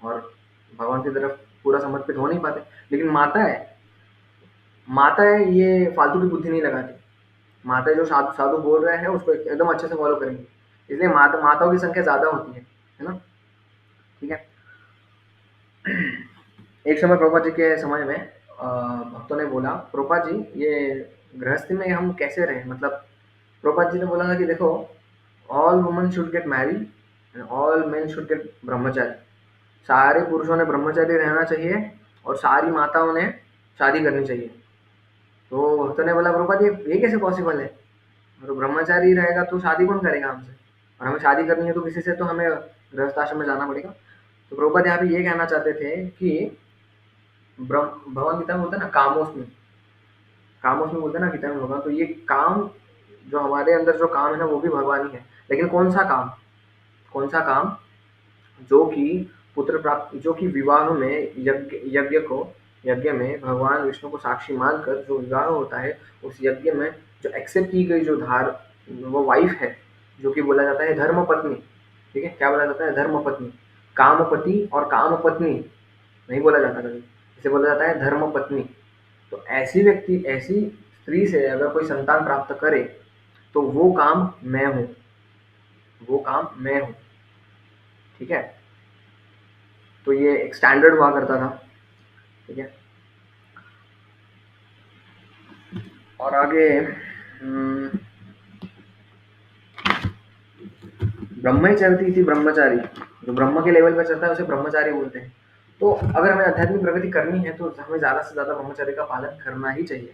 और भगवान की तरफ पूरा समर्पित हो नहीं पाते। लेकिन माताएं ये फालतू की बुद्धि नहीं लगाती। माताएं जो साधु साधु बोल रहे हैं उसको एकदम अच्छे से फॉलो करेंगी। इसलिए माताओं की संख्या ज्यादा होती है ना? ठीक है। एक समय प्रभुपाद जी के समय में भक्तों ने बोला, प्रभुपाद जी ये गृहस्थी में हम कैसे रहें, मतलब प्रभुपाद जी ने बोला था कि देखो, all women should get married and all main should get ब्रह्मचारी। सारे पुरुषों ने ब्रह्मचारी रहना चाहिए और सारी माताओं ने शादी करनी चाहिए। तो भक्तों ने बोला, प्रभुपाद ये कैसे पॉसिबल है? तो ब्रह्मचारी रहेगा तो शादी कौन करेगा हमसे, और हमें शादी करनी है तो किसी से तो हमें गृहस्थ आश्रम में जाना पड़ेगा। तो प्रभुपाद यहाँ पे ये कहना चाहते थे कि भगवान गीता में बोलते हैं ना, कामोस में बोलते हैं ना गीता में भगवान, तो ये काम जो हमारे अंदर जो काम है ना वो भी भगवान ही है। लेकिन कौन सा काम? जो कि पुत्र प्राप्त, जो कि विवाह में यज्ञ में भगवान विष्णु को साक्षी मानकर जो विवाह होता है, उस यज्ञ में जो एक्सेप्ट की गई जो वो वाइफ है, जो कि बोला जाता है धर्म पत्नी। ठीक है, क्या बोला जाता है? धर्म पत्नी। काम पति और काम पत्नी नहीं बोला जाता कभी, इसे बोला जाता है धर्म पत्नी। तो ऐसी स्त्री से अगर कोई संतान प्राप्त करे तो वो काम मैं हूँ, ठीक है? तो ये एक स्टैंडर्ड हुआ करता था, ठीक है? और आगे ब्रह्मचर्य थी ब्रह्मचारी, जो ब्रह्म के लेवल पे चलता है उसे ब्रह्मचारी बोलते हैं। तो अगर हमें आध्यात्मिक प्रगति करनी है तो हमें ज़्यादा से ज़्यादा ब्रह्मचर्य का पालन करना ही चाहिए,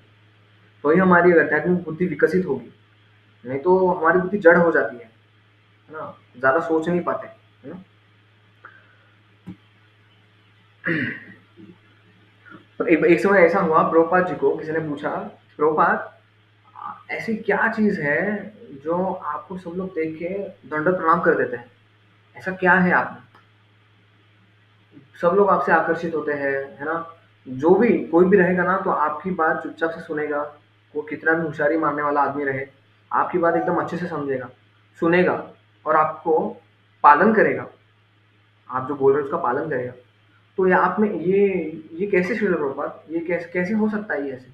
तो ही हमारी आध्यात्मिक बुद्धि विकसित होगी। नहीं तो हमारी बुद्धि जड़ हो जाती है ना? ज़्यादा सोच नहीं पाते, है ना? तो एक समय ऐसा हुआ, प्रभुपाद जी को किसी ने पूछा, प्रभुपाद ऐसी क्या चीज़ है जो आपको सब लोग देख के दंडवत प्रणाम कर देते हैं? ऐसा क्या है आप में? सब लोग आपसे आकर्षित होते हैं, है ना? जो भी कोई भी रहेगा ना तो आपकी बात चुपचाप से सुनेगा, वो कितना भी होशियारी मारने वाला आदमी रहे, आपकी बात एकदम अच्छे से समझेगा, सुनेगा और आपको पालन करेगा। आप जो बोल रहे हो उसका पालन करेगा। तो ये आप में ये कैसे श्रील प्रभुपाद? ये कैसे कैसे हो सकता है ये ऐसे?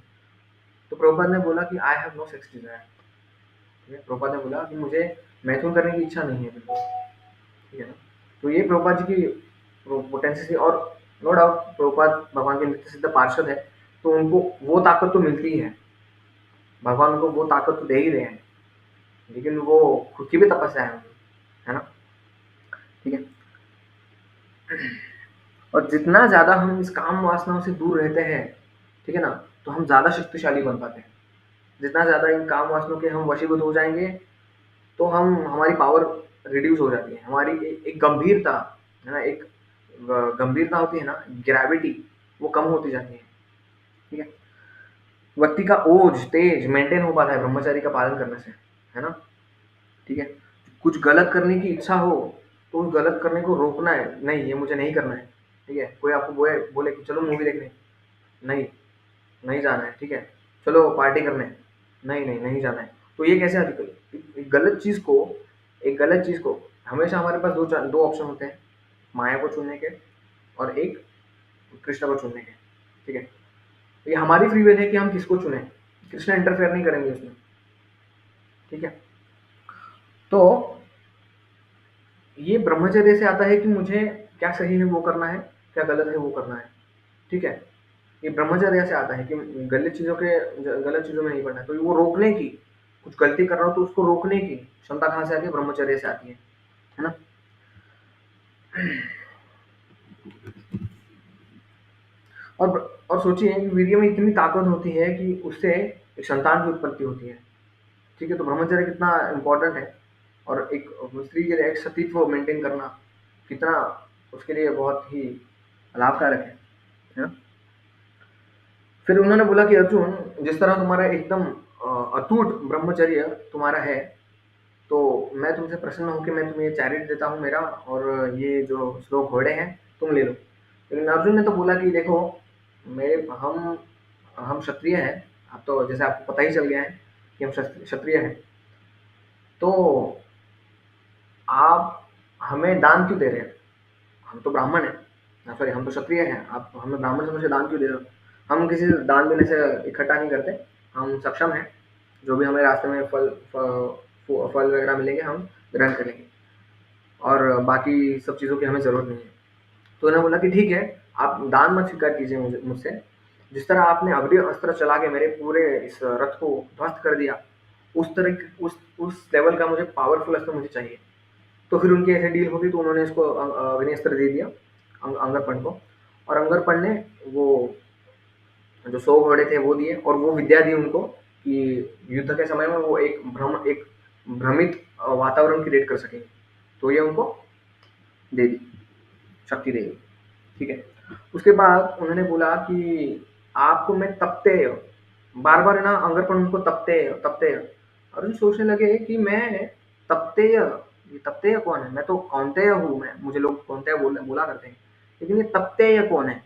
तो प्रभुपाद ने बोला कि I have no sex desire. ठीक है? प्रभुपाद ने बोला कि मुझे मैथुन करने की इच्छा नहीं है बिल्कुल। ठीक है ना? तो ये प्रभुपाद जी की पोटेंसी थी और नो डाउट प्रभुपाद भगवान के नित्य सिद्ध पार्षद है, तो उनको वो ताकत तो मिलती ही है। भगवान उनको वो ताकत तो दे ही रहे हैं, लेकिन वो खुद की भी तपस्या है उनकी, है ना? ठीक है? और जितना ज़्यादा हम इस काम वासनाओं से दूर रहते हैं, ठीक है ना? तो हम ज़्यादा शक्तिशाली बन पाते हैं। जितना ज़्यादा इन काम वासनाओं के हम वशीभूत हो जाएँगे, तो हम हमारी पावर रिड्यूस हो जाती है। हमारी एक गंभीरता, है ना? एक गंभीरता होती है ना, ग्रेविटी, वो कम होती जाती है। ठीक है? व्यक्ति का ओज, तेज मेंटेन हो पाता है ब्रह्मचर्य का पालन करने से, है ना? ठीक है? कुछ गलत करने की इच्छा हो, तो उस गलत करने को रोकना है, नहीं ये मुझे नहीं करना है। ठीक है? कोई आपको बोले बोले कि चलो मूवी देखने, नहीं, नहीं जाना है, ठीक है? चलो पार्टी करने, नहीं, नहीं, नहीं जाना है। तो ये कैसे एक गलत चीज़ को एक गलत चीज़ को हमेशा हमारे पास 2 ऑप्शन होते हैं, माया को चुनने के और एक कृष्ण को चुनने के, ठीक है? तो ये हमारी फ्री विल है कि हम किसको चुनें, कृष्ण इंटरफेयर नहीं करेंगे उसमें, ठीक है? तो ये ब्रह्मचर्य से आता है कि मुझे क्या सही है वो करना है, क्या गलत है वो करना है, ठीक है? ये ब्रह्मचर्य से आता है कि गलत चीज़ों में नहीं पड़ना है। तो वो रोकने की, कुछ गलती कर रहा हूँ तो उसको रोकने की क्षमता कहाँ से आती है? ब्रह्मचर्य से आती है ना? और और सोचिए कि वीर्य में इतनी ताकत होती है कि उससे एक संतान की उत्पत्ति होती है, ठीक है? तो ब्रह्मचर्य कितना इम्पोर्टेंट है और एक स्त्री के लिए एक सतीत्व मेंटेन करना कितना उसके लिए बहुत ही लाभकारक है ना? फिर उन्होंने बोला कि अर्जुन, जिस तरह तुम्हारा एकदम अटूट ब्रह्मचर्य तुम्हारा है, तो मैं तुमसे प्रसन्न होकर मैं तुम्हें ये चैरिट देता हूँ मेरा, और ये जो श्लोक घोड़े हैं तुम ले लो। लेकिन अर्जुन ने तो बोला कि देखो, मेरे हम क्षत्रिय हैं। अब तो जैसे आपको पता ही चल गया है कि हम क्षत्रिय हैं, तो आप हमें दान क्यों दे रहे हैं? हम तो ब्राह्मण हैं, सॉरी हम तो क्षत्रिय हैं, आप हमें ब्राह्मण समझ के दान क्यों दे रहे हो? हम किसी से दान देने से इकट्ठा नहीं करते, हम सक्षम हैं, जो भी हमें रास्ते में फल वगैरह मिलेंगे हम ग्रहण करेंगे, और बाकी सब चीज़ों की हमें ज़रूरत नहीं है। तो उन्होंने बोला कि ठीक है, आप दान मत स्वीकार कीजिए मुझसे। जिस तरह आपने अग्नि अस्त्र चला के मेरे पूरे इस रथ को ध्वस्त कर दिया, उस लेवल का मुझे पावरफुल अस्त्र मुझे चाहिए। तो फिर उनकी ऐसे डील होगी, तो उन्होंने इसको अग्नि अस्त्र दे दिया अंगरपन को, और अंगरपन ने वो जो 100 घोड़े थे वो दिए, और वो विद्या दी उनको कि युद्ध के समय में वो एक भ्रमित वातावरण क्रिएट कर सकेंगे। तो ये उनको दे दी, शक्ति दे दी, ठीक है? उसके बाद उन्होंने बोला कि आपको मैं तपतेय, बार-बार ना अंगरपन उनको तपतेय तपतेय। अर्जुन सोचने लगे कि मैं तपतेय, ये तपतेय कौन है? मैं तो कौन्तेय हूँ, मैं मुझे लोग कौन्तेय बोला करते हैं, लेकिन ये तपतेय कौन है?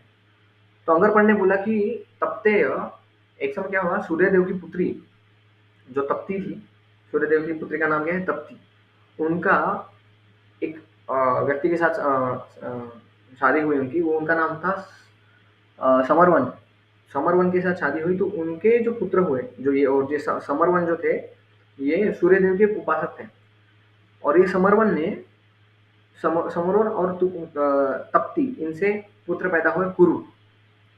तो अंगरपन ने बोला कि तपतेय, एक समय क्या हुआ, सूर्यदेव की पुत्री जो तप्ती थी, सूर्यदेव की पुत्री का नाम क्या है? तप्ती। उनका एक व्यक्ति के साथ शादी हुई उनकी, वो उनका नाम था समरवन। समरवन के साथ शादी हुई, तो उनके जो पुत्र हुए, जो ये और ये समरवन जो थे, ये सूर्यदेव के उपासक थे। और ये समरवन ने समरवन और तप्ती, इनसे पुत्र पैदा हुए कुरु,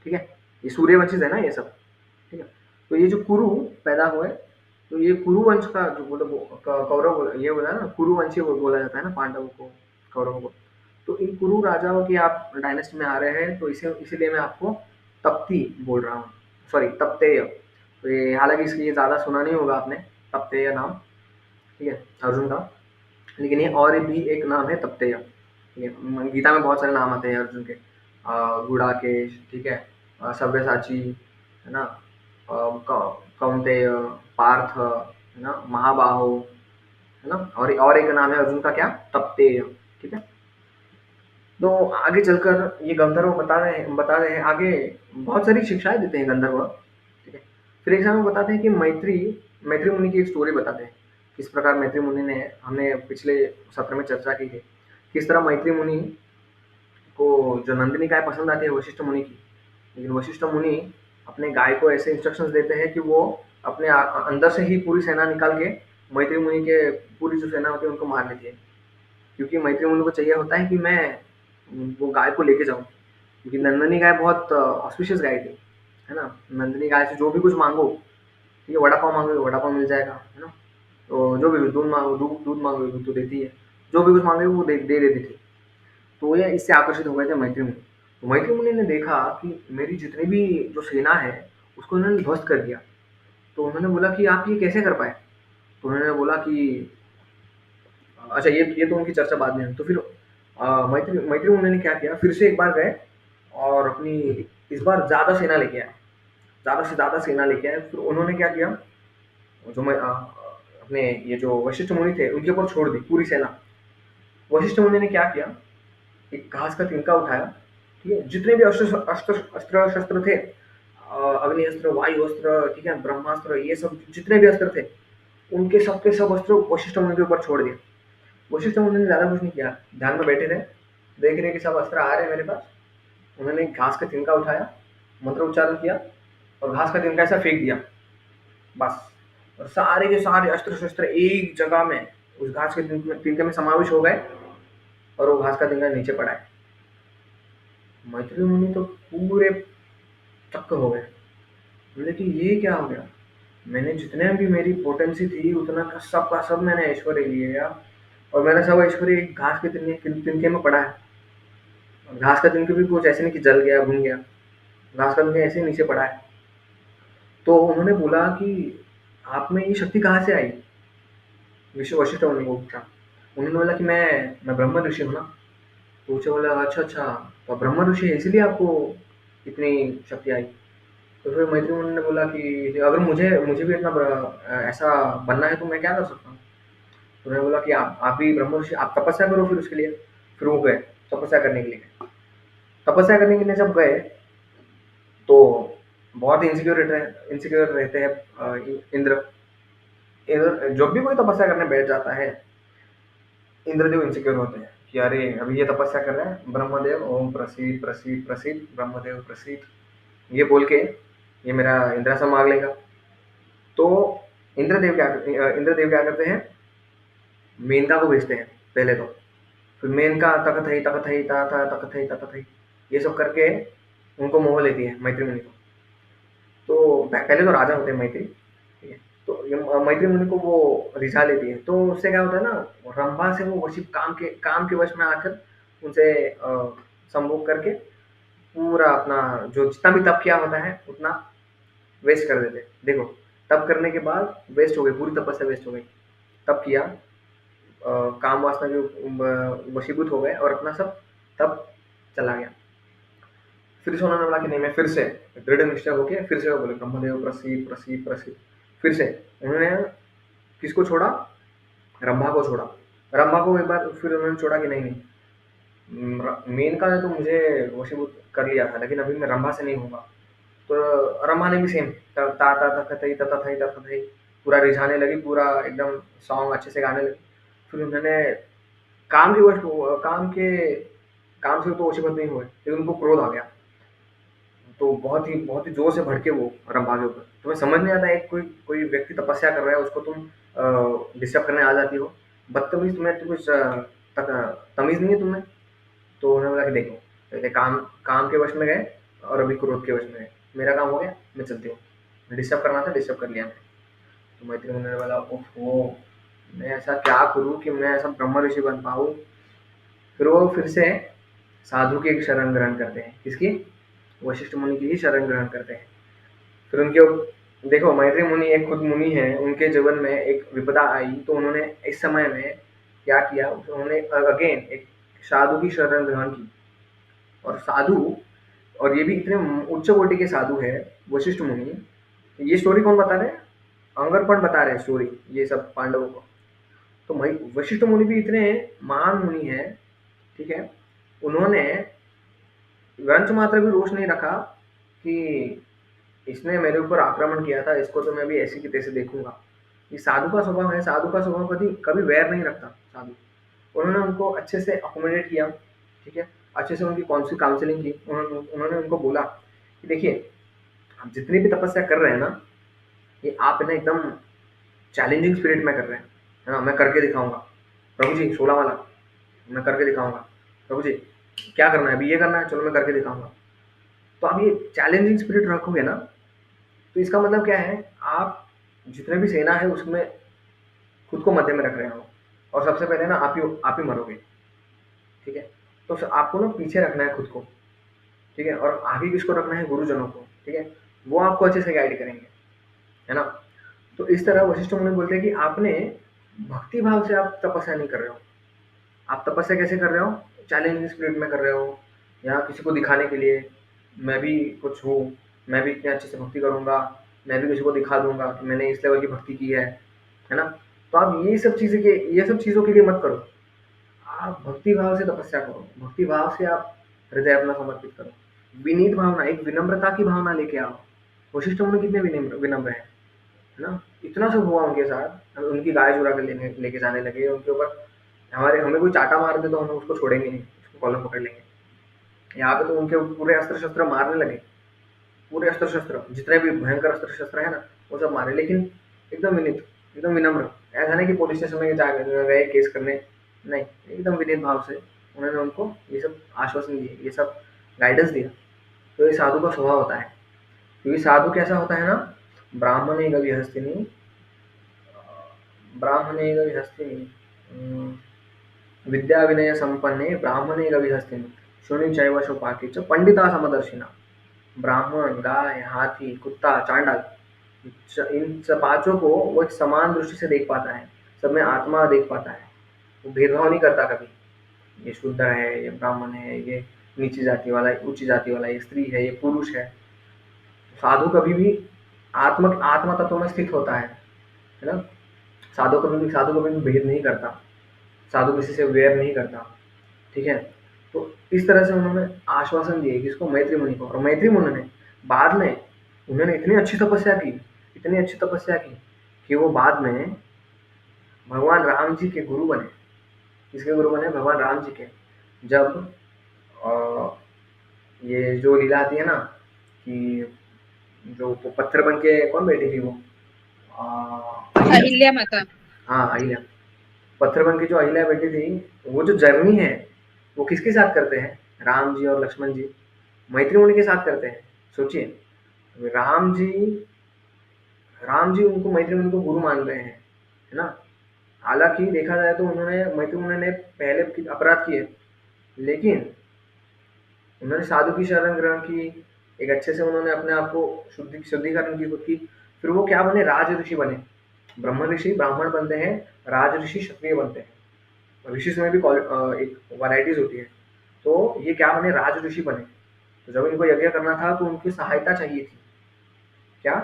ठीक है? ये सूर्यवंशी है ना ये सब, ठीक है? तो ये जो कुरु पैदा हुए, तो ये कुरु वंश का जो कौरव, ये बोला ना कुरुवंशी बोला जाता है ना पांडवों को, कौरवों को। तो इन कुरु राजाओं की आप डायनेस्टी में आ रहे हैं, तो इसीलिए मैं आपको तप्ती बोल रहा हूँ, सॉरी तप्तेय। तो ये हालांकि इसलिए ज़्यादा सुना नहीं होगा आपने, तप्तेय नाम, ठीक है, अर्जुन का। लेकिन ये और भी एक नाम है तप्तेय, ठीक है? गीता में बहुत सारे नाम आते हैं अर्जुन के, गुड़ाकेश, ठीक है, सव्यसाची, है ना, कौंतेय, पार्थ, है ना, महाबाहो, है ना, और एक नाम है अर्जुन का, क्या, तप्तेय। ठीक है। तो आगे चलकर ये गंधर्व बता रहे हैं आगे, बहुत सारी शिक्षाएं देते हैं गंधर्व। ठीक है। फिर एक समय बताते हैं कि मैत्री मैत्री मुनि की एक स्टोरी बताते हैं, किस प्रकार मैत्री मुनि ने, हमने पिछले सत्र में चर्चा की थी, किस तरह मैत्री मुनि को जो नंदिनी गाय पसंद आती है वशिष्ठ मुनि की, लेकिन वशिष्ठ मुनि अपने गाय को ऐसे इंस्ट्रक्शंस देते हैं कि वो अपने अंदर से ही पूरी सेना निकाल के मैत्री मुनि के पूरी जो सेना होती है उनको मार लेती है, क्योंकि मैत्री मुनि को चाहिए होता है कि मैं वो गाय को लेके जाऊं, क्योंकि नंदिनी गाय बहुत ऑस्पिशियस गाय थी, है ना। नंदिनी गाय से जो भी कुछ मांगो, ठीक है, वड़ा पाव मांगोगे वड़ा पाव मिल जाएगा, है ना। तो जो भी दूध मांगो, दूध मांगोगे दूध तो देती है, जो भी कुछ मांगोगे वो दे देती थी। तो ये इससे आकर्षित हो गए थे मैत्री मुनि। तो मैत्री मुनि ने देखा कि मेरी जितनी भी जो सेना है उसको इन्होंने ध्वस्त कर दिया। तो उन्होंने बोला कि आप ये कैसे कर पाए। तो उन्होंने बोला कि अच्छा, ये तो उनकी चर्चा बाद में है। तो फिर मैत्री मैत्री मुनि ने क्या किया, फिर से एक बार गए और अपनी इस बार ज्यादा सेना लेके आए, ज्यादा से ज्यादा सेना लेके आए। फिर उन्होंने क्या किया, जो मैं अपने ये जो वशिष्ठ मुनि थे उनके ऊपर छोड़ दी पूरी सेना। वशिष्ठ मुनि ने क्या किया, एक घास का तिनका उठाया, ठीक है, जितने भी अस्त्र अस्त्र अस्त्र शस्त्र थे, अग्नि अस्त्र, वायु अस्त्र, ठीक है, ब्रह्मास्त्र, ये सब जितने भी अस्त्र थे, उनके सबके सब अस्त्र वशिष्ठ मुनि के ऊपर छोड़ दिए। वशिष्ठ मुनि ने ज्यादा कुछ नहीं किया, ध्यान में बैठे थे, देख रहे कि सब अस्त्र आ रहे हैं मेरे पास। उन्होंने घास का तिनका उठाया, मंत्र उच्चारण किया और घास का तिनका ऐसा फेंक दिया, बस। और सारे के सारे अस्त्र शस्त्र एक जगह में उस घास के तिनके में समावेश हो गए और वो घास का तिनका नीचे पड़ा है। मैत्री मुनि तो पूरे चक्क हो गए, बोले कि ये क्या हो गया, मैंने जितने भी मेरी पोटेंसी थी उतना का सब मैंने ऐश्वर्य लिए यार, और मेरा सब ऐश्वर्य एक घास के तिनके में पड़ा है। और घास का तिनके भी कुछ ऐसे नहीं कि जल गया भून गया, घास का तिनके ऐसे ही नीचे पड़ा है। तो उन्होंने बोला कि आप में ये शक्ति कहाँ से आई, विश्व वशिष्ठ मुनि को पूछा। उन्होंने बोला कि मैं ब्रह्म ऋषि हूँ ना। तो उसे बोला अच्छा अच्छा, तो आप ब्रह्म ऋषि है इसीलिए आपको इतनी शक्ति आई। तो फिर मैत्री मुनि ने बोला कि अगर मुझे मुझे भी इतना ऐसा बनना है तो मैं क्या कर सकता हूँ। तो उन्होंने बोला कि आप भी ब्रह्म ऋषि, आप तपस्या करो फिर उसके लिए। फिर वो गए तपस्या करने के लिए गए। तपस्या करने के लिए जब गए तो बहुत इनसिक्योर रहते हैं इंद्र। इंद्र जब भी कोई तपस्या करने बैठ जाता है, इंद्रदेव इनसिक्योर होते हैं कि अरे अभी ये तपस्या कर रहे हैं, ब्रह्मदेव ओम प्रसीद प्रसीद प्रसीद, ब्रह्मदेव प्रसीद, ये बोल के ये मेरा इंद्रासन मांग लेगा। तो इंद्रदेव क्या करते हैं, मेनका को भेजते हैं पहले तो। फिर मेनका तकथई ता था तकथई तकथई, ये सब करके उनको मोह लेती है मैत्री मुनि को। तो पहले तो राजा होते हैं मैत्री, ठीक है। तो ये मैत्री मुनि को वो रिझा लेती है, तो उससे क्या होता है ना, रंभा से वो वशी काम के वश में आकर उनसे संभोग करके पूरा अपना जो जितना भी तप किया होता है उतना वेस्ट कर देते हैं। देखो, तप करने के बाद वेस्ट हो गई, पूरी तपस्या वेस्ट हो गई। तप किया, काम वासना जो वशीभूत हो गए और अपना सब तप चला गया। फिर से उन्होंने बोला कि नहीं, मैं फिर से दृढ़ निश्चय होके फिर से वो बोले ब्रह्मदेव प्रसीद प्रसीद प्रसीद। फिर से उन्होंने किसको छोड़ा, रंभा को छोड़ा। रंभा को एक बार फिर उन्होंने छोड़ा कि नहीं नहीं, मेनका ने तो मुझे वशीभूत कर लिया था, लेकिन अभी मैं रंभा से नहीं होगा। तो रंभा ने भी सेम ता ता तथई तथई तथई पूरा रिझाने लगी, पूरा एकदम सॉन्ग अच्छे से गाने लगी। फिर उन्होंने काम के वश काम से तो वशीभूत नहीं हुए, लेकिन उनको क्रोध आ गया। तो बहुत ही जोर से भड़के वो रंभा के ऊपर। तुम्हें समझ नहीं आता, एक कोई कोई व्यक्ति तपस्या कर रहा है उसको तुम डिस्टर्ब करने आ जाती हो, बदतमीज, तुम्हें तो कुछ तमीज नहीं है तुम्हें। तो उन्होंने बोला कि देखो, पहले काम काम के वश में गए और अभी क्रोध के वश में गए, मेरा काम हो गया, मैं चलती हूँ। डिस्टर्ब करना था, डिस्टर्ब कर लिया मैं। तो मैत्री मुनि ने बोला ओहो, मैं ऐसा क्या करूँ कि मैं ऐसा ब्रह्म ऋषि बन पाऊँ। फिर वो फिर से साधु की एक शरण ग्रहण करते हैं, किसकी, वशिष्ठ मुनि की ही शरण ग्रहण करते हैं। फिर उनके देखो, मैत्री मुनि एक खुद मुनि है, उनके जीवन में एक विपदा आई तो उन्होंने इस समय में क्या किया, उन्होंने अगेन एक साधु की शरण ग्रहण की। और साधु, और ये भी इतने उच्च कोटि के साधु है वशिष्ठ मुनि। ये स्टोरी कौन बता रहे हैं, अंगरपण बता रहे हैं स्टोरी, ये सब पांडवों को। तो वशिष्ठ मुनि भी इतने महान मुनि हैं, ठीक है, उन्होंने वंश मात्र भी रोष नहीं रखा कि इसने मेरे ऊपर आक्रमण किया था, इसको तो मैं भी ऐसे की तैसे देखूंगा। ये साधु का स्वभाव है, साधु का स्वभाव कभी कभी वैर नहीं रखता साधु। उन्होंने उनको अच्छे से अकोमोडेट किया, ठीक है, अच्छे से उनकी कौन सी काउंसलिंग की, उन्होंने उनको बोला कि देखिए, आप जितनी भी तपस्या कर रहे हैं ना, ये आप है ना एकदम चैलेंजिंग स्पिरिट में कर रहे हैं, है ना, मैं करके दिखाऊंगा प्रभु जी, 16 वाला मैं करके दिखाऊंगा। प्रभु जी क्या करना है, अभी ये करना है, चलो मैं करके दिखाऊंगा। तो आप ये चैलेंजिंग स्पिरिट रखोगे ना, तो इसका मतलब क्या है, आप जितने भी सेना है उसमें खुद को मध्य में रख रहे हो, और सबसे पहले ना आप ही मरोगे, ठीक है। तो आपको ना पीछे रखना है खुद को, ठीक है, और आगे किसको रखना है, गुरुजनों को, ठीक है, वो आपको अच्छे से गाइड करेंगे, है ना। तो इस तरह वशिष्ठ मुनि बोलते हैं कि आपने भक्ति भाव से आप तपस्या नहीं कर रहे हो। आप तपस्या कैसे कर रहे हो, चैलेंजिंग स्पिरिट में कर रहे हो, या किसी को दिखाने के लिए मैं भी कुछ हूँ, मैं भी इतने अच्छे से भक्ति करूंगा, मैं भी किसी को दिखा दूंगा कि मैंने इस लेवल की भक्ति की है ना। तो आप ये सब चीजों के लिए मत करो। आप भक्ति भाव से तपस्या करो, भक्ति भाव से आप हृदय अपना समर्पित करो, विनीत भावना, एक विनम्रता की भावना लेके आओ। वशिष्ठ मुनि कितने विनम्र विनम्र है ना। इतना सब हुआ उनके साथ, उनकी गाय चुरा कर लेके जाने लगे उनके ऊपर। हमें कोई चाटा मार दे तो हम उसको छोड़ेंगे नहीं, उसको कॉलर पकड़ लेंगे। यहाँ पे तो उनके पूरे अस्त्र शस्त्र मारने लगे, पूरे अस्त्र शस्त्र जितने भी भयंकर अस्त्र शस्त्र है ना, वो सब मारे, लेकिन एकदम विनीत, एकदम विनम्र। ऐसा नहीं कि पुलिस स्टेशन में गए केस करने, नहीं, एकदम विनीत भाव से उन्होंने उनको ये सब आश्वासन दिए, ये सब गाइडेंस दिया। तो ये साधु का स्वभाव होता है। क्योंकि साधु कैसा होता है ना, ब्राह्मणे गविहस्तिनी, ब्राह्मणे गविहस्तिनी, विद्या विनय संपन्ने ब्राह्मणे गविहस्तिनी, शुनि चैव शोपाके च पंडिता समदर्शिना। ब्राह्मण, गाय, हाथी, कुत्ता, चांडाल, इन सब पांचों को वो एक समान दृष्टि से देख पाता है, सब में आत्मा देख पाता है। वो भेदभाव नहीं करता कभी, ये शुद्ध है, ये ब्राह्मण है, ये नीची जाति वाला है, उच्च जाति वाला, ये स्त्री है, ये पुरुष है। साधु कभी भी आत्मा तत्व में स्थित होता है ना। साधु कभी भी भेद नहीं करता, साधु किसी से वैर नहीं करता, ठीक है। तो इस तरह से उन्होंने आश्वासन दिए किसको, मैत्री मुनि को। और मैत्री मुनि ने बाद में, उन्होंने इतनी अच्छी तपस्या की, इतनी अच्छी तपस्या की कि वो बाद में भगवान राम जी के गुरु बने। किसके गुरु बने, भगवान राम जी के। जब अ, ये जो लीला आती है ना, कि जो पत्थर बन के कौन बैठी थी वो, अहिल्या। अहिल्या माता। हाँ, अहिल्या। पत्थर बन के जो अहिल्या बैठी थी, वो जो जर्नी है वो किसके साथ करते हैं, राम जी और लक्ष्मण जी मैत्री मुनि के साथ करते हैं। सोचिए, राम जी उनको, मैत्री मुनि को गुरु मान रहे हैं, है ना। हालांकि देखा जाए तो उन्होंने, मैत्री मुनि ने पहले अपराध किए, लेकिन उन्होंने साधु की शरण ग्रहण की, एक अच्छे से उन्होंने अपने आप को शुद्धिकरण की खुद की। फिर वो क्या बने, राज ऋषि बने। ब्रह्म ऋषि ब्राह्मण बनते हैं, राज ऋषि क्षत्रिय बनते हैं। ऋषि में भी एक वैरायटीज होती है। तो ये क्या बने, राज ऋषि बने। तो जब इनको यज्ञ करना था तो उनकी सहायता चाहिए थी। क्या,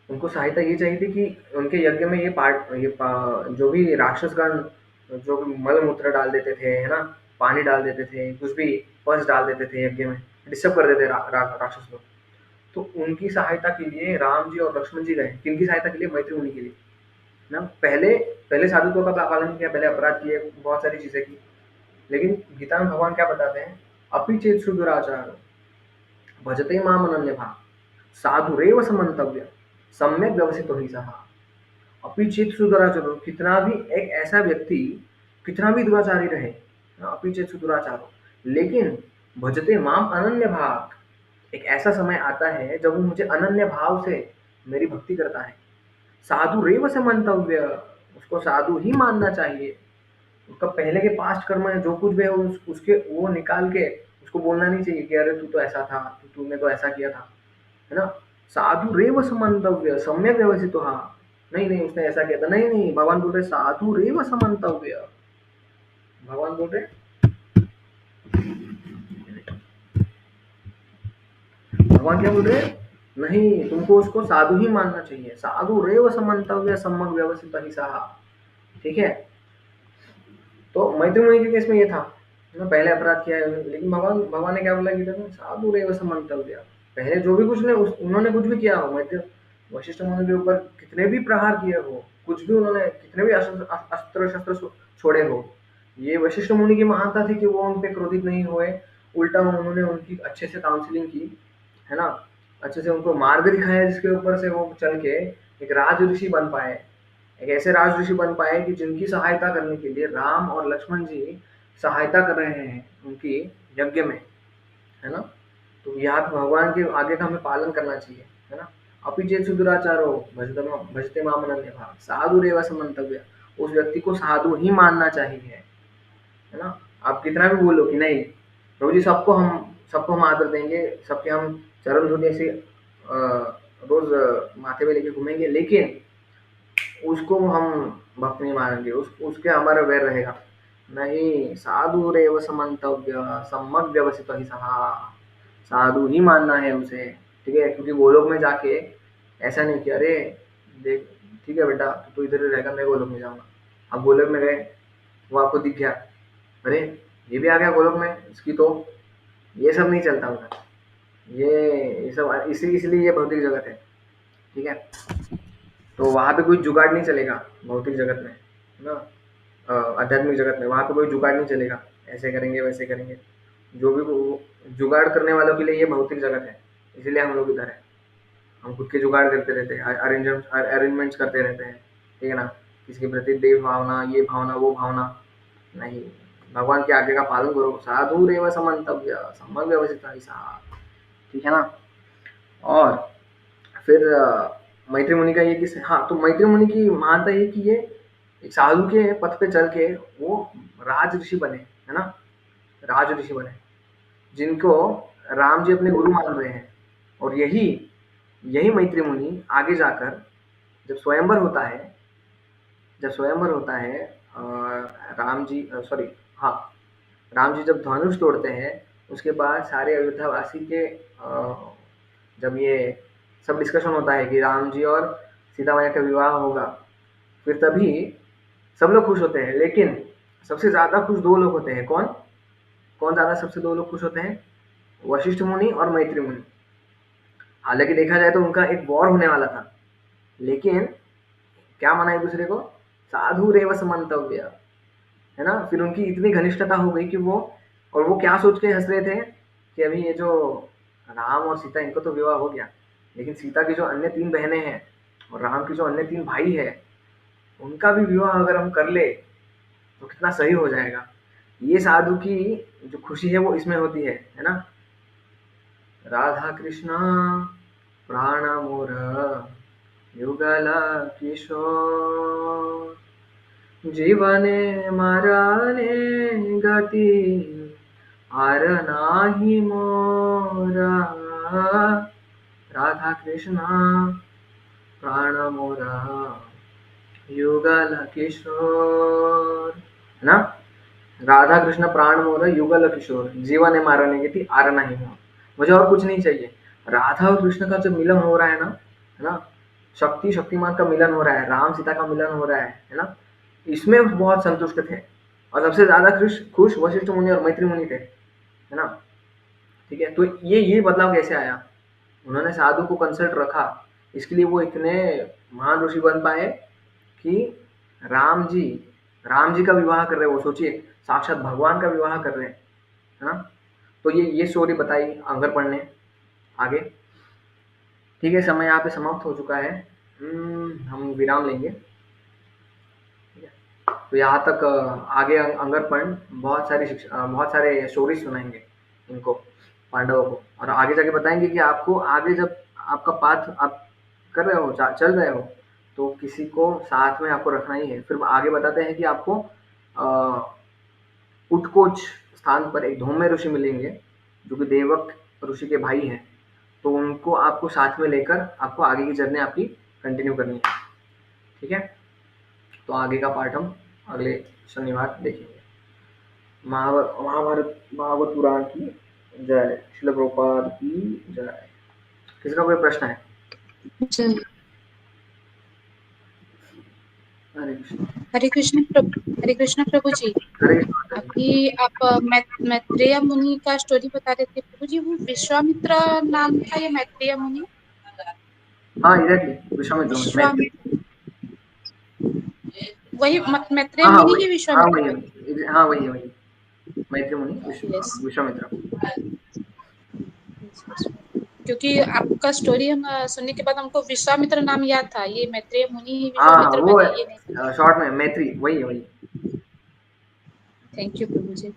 उनको सहायता ये चाहिए थी कि उनके यज्ञ में जो भी राक्षसगण जो भी मल मूत्र डाल देते थे, है ना, पानी डाल देते थे, कुछ भी पस डाल देते थे यज्ञ में, डिस्टर्ब कर देते राक्षस लोग। तो उनकी सहायता के लिए राम जी और लक्ष्मण जी गए। किनकी सहायता के लिए, मैत्री मुनि के लिए ना। पहले पहले साधुत्व का पालन किया, पहले अपराध किए, बहुत सारी चीजें की। लेकिन गीता में भगवान क्या बताते हैं, अपि चेत सुदुराचार भजते माम अनन्य भाव साधुरेव समन्तव्य सम्यक व्यवसितो ही सहा। अपि चेत सुदुराचारो, कितना भी एक ऐसा व्यक्ति कितना भी दुराचारी रहे, अपि चेत सुदुराचारो, लेकिन भजते माम अनन्य भाव, एक ऐसा समय आता है जब वो मुझे अनन्य भाव से मेरी भक्ति करता है। साधु रेव से मंतव्य, उसको साधु ही मानना चाहिए। उसका पहले के पास्ट कर्म है, जो कुछ भी है उसके वो निकाल के उसको बोलना नहीं चाहिए कि अरे तू तो ऐसा था, तूने तो ऐसा किया था, है ना। साधु रेव समन्तव्य सम्यक व्यवसितो हाँ। नहीं नहीं, उसने ऐसा किया था, नहीं नहीं, भगवान बोल रहे साधु रेव समन्तव्य। भगवान बोल रहे, भगवान क्या बोल रहे हैं, नहीं, तुमको उसको साधु ही मानना चाहिए। साधु रेव समन्तव्य सम्यक व्यवस्थित ही सहा। ठीक है। तो मैत्री मुनि के केस में ये था, ना पहले अपराध किया है, लेकिन भगवान भगवान ने क्या बोला गीता में, साधु रेव समन्तव्य। पहले जो भी कुछ ने उन्होंने कुछ भी किया हो, मैत्री वशिष्ठ मुनि के ऊपर कितने भी प्रहार किए हो, कुछ भी उन्होंने कितने भी अस्त्र शस्त्र छोड़े हो, ये वशिष्ठ मुनि की महानता थी कि वो उन पे क्रोधित नहीं हुए। उल्टा उन्होंने उनकी अच्छे से काउंसलिंग की, है ना, अच्छे से उनको मार्ग दिखाया जिसके ऊपर से वो चल के एक राज ऋषि बन पाए, एक ऐसे राज ऋषि बन पाए कि जिनकी सहायता करने के लिए राम और लक्ष्मण जी सहायता कर रहे हैं उनकी यज्ञ में, है ना। तो यहाँ पे भगवान के आगे का हमें पालन करना चाहिए, है ना। अपि चेत सुदुराचारो भजते माम अनन्यः साधुरेव समन्तव्य। उस व्यक्ति को साधु ही मानना चाहिए, है ना। आप कितना भी बोलो कि नहीं प्रभु जी, सबको हम आदर देंगे, सबके हम चरण धुने से रोज माथे पे लेके घूमेंगे, लेकिन उसको हम भक्त नहीं मानेंगे, उसके हमारा वैर रहेगा। नहीं, साधु रेव समन्तव्य सम्यक व्यवसित ही सहा। साधु ही मानना है उसे। ठीक है, क्योंकि गोलोक में जाके ऐसा नहीं कि अरे देख, ठीक है बेटा तू इधर ही रहेगा, मैं गोलोक में जाऊंगा। अब गोलोक में गए, वो आपको दिख गया, अरे ये भी आ गया गोलोक में, इसकी तो ये सब नहीं चलता उधर। ये सब इसलिए ये भौतिक जगत है। ठीक है। तो वहाँ पे कोई जुगाड़ नहीं चलेगा भौतिक जगत में, है ना। आध्यात्मिक जगत में वहाँ पे कोई जुगाड़ नहीं चलेगा, ऐसे करेंगे वैसे करेंगे। जो भी जुगाड़ करने वालों के लिए ये भौतिक जगत है, इसीलिए हम लोग इधर है। हम खुद के जुगाड़ करते रहते हैं, अरेंजमेंट्स करते रहते हैं, ठीक है ना। किसी के प्रति देव भावना, ये भावना वो भावना नहीं। भगवान के आज्ञा का पालन करो। साधु रेव समन्तव्य सम्यक व्यवस्थित ऐसा। ठीक है ना। और फिर मैत्री मुनि का ये किस, हाँ, तो मैत्री मुनि की महानता ये कि ये एक साधु के पथ पे चल के वो राज ऋषि बने, है ना, राज ऋषि बने, जिनको राम जी अपने गुरु मान रहे हैं। और यही यही मैत्री मुनि आगे जाकर जब स्वयंवर होता है, जब स्वयंवर होता है राम जी, सॉरी, हाँ, राम जी जब धनुष तोड़ते हैं, उसके बाद सारे अयोध्यावासी के जब ये सब डिस्कशन होता है कि राम जी और सीता मैया का विवाह होगा, फिर तभी सब लोग खुश होते हैं। लेकिन सबसे ज़्यादा खुश दो लोग होते हैं। कौन कौन ज़्यादा सबसे दो लोग खुश होते हैं? वशिष्ठ मुनि और मैत्री मुनि। हालांकि देखा जाए तो उनका एक वॉर होने वाला था, लेकिन क्या माना एक दूसरे को, साधु रेव समन्तव्य, है ना। फिर उनकी इतनी घनिष्ठता हो गई कि वो क्या सोच के हंस रहे थे कि अभी ये जो राम और सीता इनको तो विवाह हो गया, लेकिन सीता की जो अन्य तीन बहनें हैं और राम की जो अन्य तीन भाई है, उनका भी विवाह अगर हम कर ले तो कितना सही हो जाएगा। ये साधु की जो खुशी है वो इसमें होती है ना। राधा कृष्णा प्राण मोर युगल किशोर, जीवने मरने गति आर नाही मोरा। राधा कृष्णा प्राण मोरा युगल किशोर, है ना। राधा कृष्ण प्राण मोर युगल किशोर, जीवन है मारने की थी आर नहीं मोर। मुझे और कुछ नहीं चाहिए। राधा और कृष्ण का जो मिलन हो रहा है ना, शक्तिमान का मिलन हो रहा है, राम सीता का मिलन हो रहा है ना, इसमें बहुत संतुष्ट थे। और सबसे ज्यादा खुश वशिष्ठ मुनि और मैत्री मुनि थे, है ना। ठीक है। तो ये बदलाव कैसे आया? उन्होंने साधु को कंसल्ट रखा, इसके लिए वो इतने महान ऋषि बन पाए कि राम जी राम जी का विवाह कर रहे हैं। वो सोचिए, साक्षात भगवान का विवाह कर रहे हैं, है ना। तो ये स्टोरी बताई अंगर पढ़ ने आगे। ठीक है, समय यहाँ पे समाप्त हो चुका है। हम विराम लेंगे। ठीक है। तो यहाँ तक आगे अंगरपण बहुत सारे स्टोरीज सुनाएंगे इनको, पांडवों को, और आगे जाके बताएंगे कि आपको आगे जब आपका पाथ आप कर रहे हो, चल रहे हो, तो किसी को साथ में आपको रखना ही है। फिर आगे बताते हैं कि आपको उत्कोच स्थान पर एक धौम्य ऋषि मिलेंगे जो कि देवक ऋषि के भाई हैं। तो उनको आपको साथ में लेकर आपको आगे की जर्नी आपकी कंटिन्यू करनी है। ठीक है। तो आगे का पार्ट हम अगले शनिवार देखेंगे। महाभारत भागवत पुराण की जय। श्रील प्रभुपाद की जय। किसका कोई प्रश्न है? जी। हरे कृष्ण। हरे कृष्ण प्रभु जी। हरे कृष्ण माता जी। अभी आप मैत्रेय मुनि का स्टोरी बता रहे थे प्रभु जी, वो विश्वामित्र नाम था या मैत्रेय मुनि? हाँ एग्जैक्टली, विश्वामित्र मुनि, मैत्री। विश्वामित्र, वही मैत्रेय हाँ हाँ मुनि वही, ही हाँ विश्वामित्र वही है? वही, हाँ वही वही, मैत्री मुनि यस। विश्वामित्र। क्योंकि आपका स्टोरी हम सुनने के बाद हमको विश्वामित्र नाम याद था, ये मैत्रेय मुनि ही हाँ हाँ विश्वामित्र वो बने ये नहीं पता। शॉर्ट में मैत्री, वही है वही। थैंक यू प्रभु जी।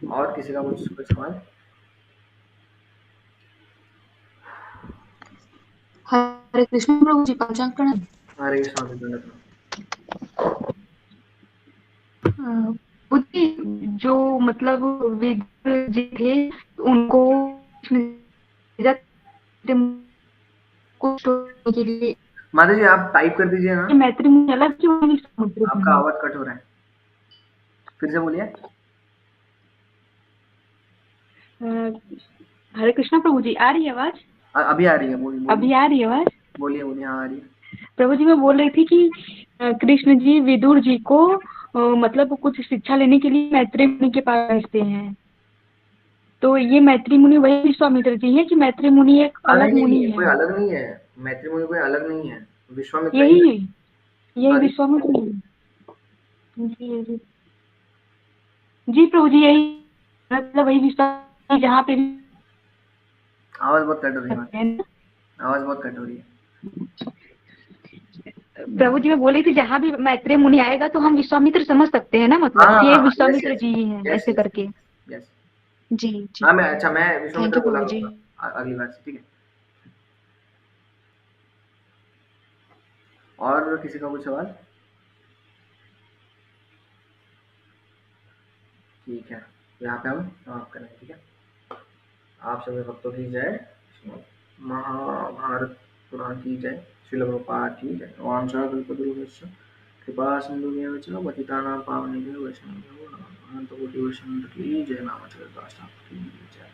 और किसी का कुछ कुछ सवाल? हरे कृष्ण प्रभु जी, पंचांग प्रणाम। हरे कृष्ण माता जी, दंडवत प्रणाम। बुद्धि जो मतलब वेद जी थे उनको भेजा को छोड़ने के लिए, माता जी आप टाइप कर दीजिए ना, मैत्री मुनि अलग क्यों नहीं समुद्र आपका में? आवाज कट हो रहा है, फिर से बोलिए। हरे कृष्णा प्रभु जी, आ रही है आवाज? अभी आ रही है, बोलिए बोलिए। अभी आ रही है आवाज? बोलिए बोलिए, हाँ आ रही है। प्रभु जी मैं बोल रही थी कि कृष्ण जी विदुर जी को मतलब कुछ शिक्षा लेने के लिए मैत्री मुनि के पास भेजते हैं, तो ये मैत्री मुनि वही विश्वामित्र जी है कि मैत्री मुनि एक हाँ नहीं अलग नहीं मुनि नहीं, है? कोई अलग नहीं है, मैत्री मुनि कोई अलग नहीं है, विश्वामित्र ही यही है। यही हाँ जी। विश्वामित्र जी। जी जी प्रभु जी, यही मतलब वही विश्वास जहाँ पे भी आवाज बहुत कट हो रही है माता सकते जी, हैं। आवाज बहुत कट हो रही है। प्रभु जी मैं बोल रही थी जहाँ भी मैत्रेय मुनि आएगा तो हम विश्वामित्र समझ सकते हैं ना, हाँ मतलब हाँ कि ये हाँ, यस विश्वामित्र यस जी ही हैं यस ऐसे यस करके। यस। जी जी। हाँ मैं, अच्छा मैं थैंक विश्वामित्र यू बोला प्रभु जी। करूंगा अगली बार से, ठीक है। और किसी का कुछ सवाल? ठीक है, यहाँ पे हम समाप्त करेंगे, ठीक है। आप सभी भक्तों की जय, महाभारत पुराण की जय, श्रील प्रभुपाद की जय। वाञ्छाकल्पतरुभ्यश्च कृपा सिन्धुभ्यः च पतितानां पावनेभ्यो वैष्णवेभ्यो नमः। अनन्तकोटि वैष्णव की जय, नाम की जय।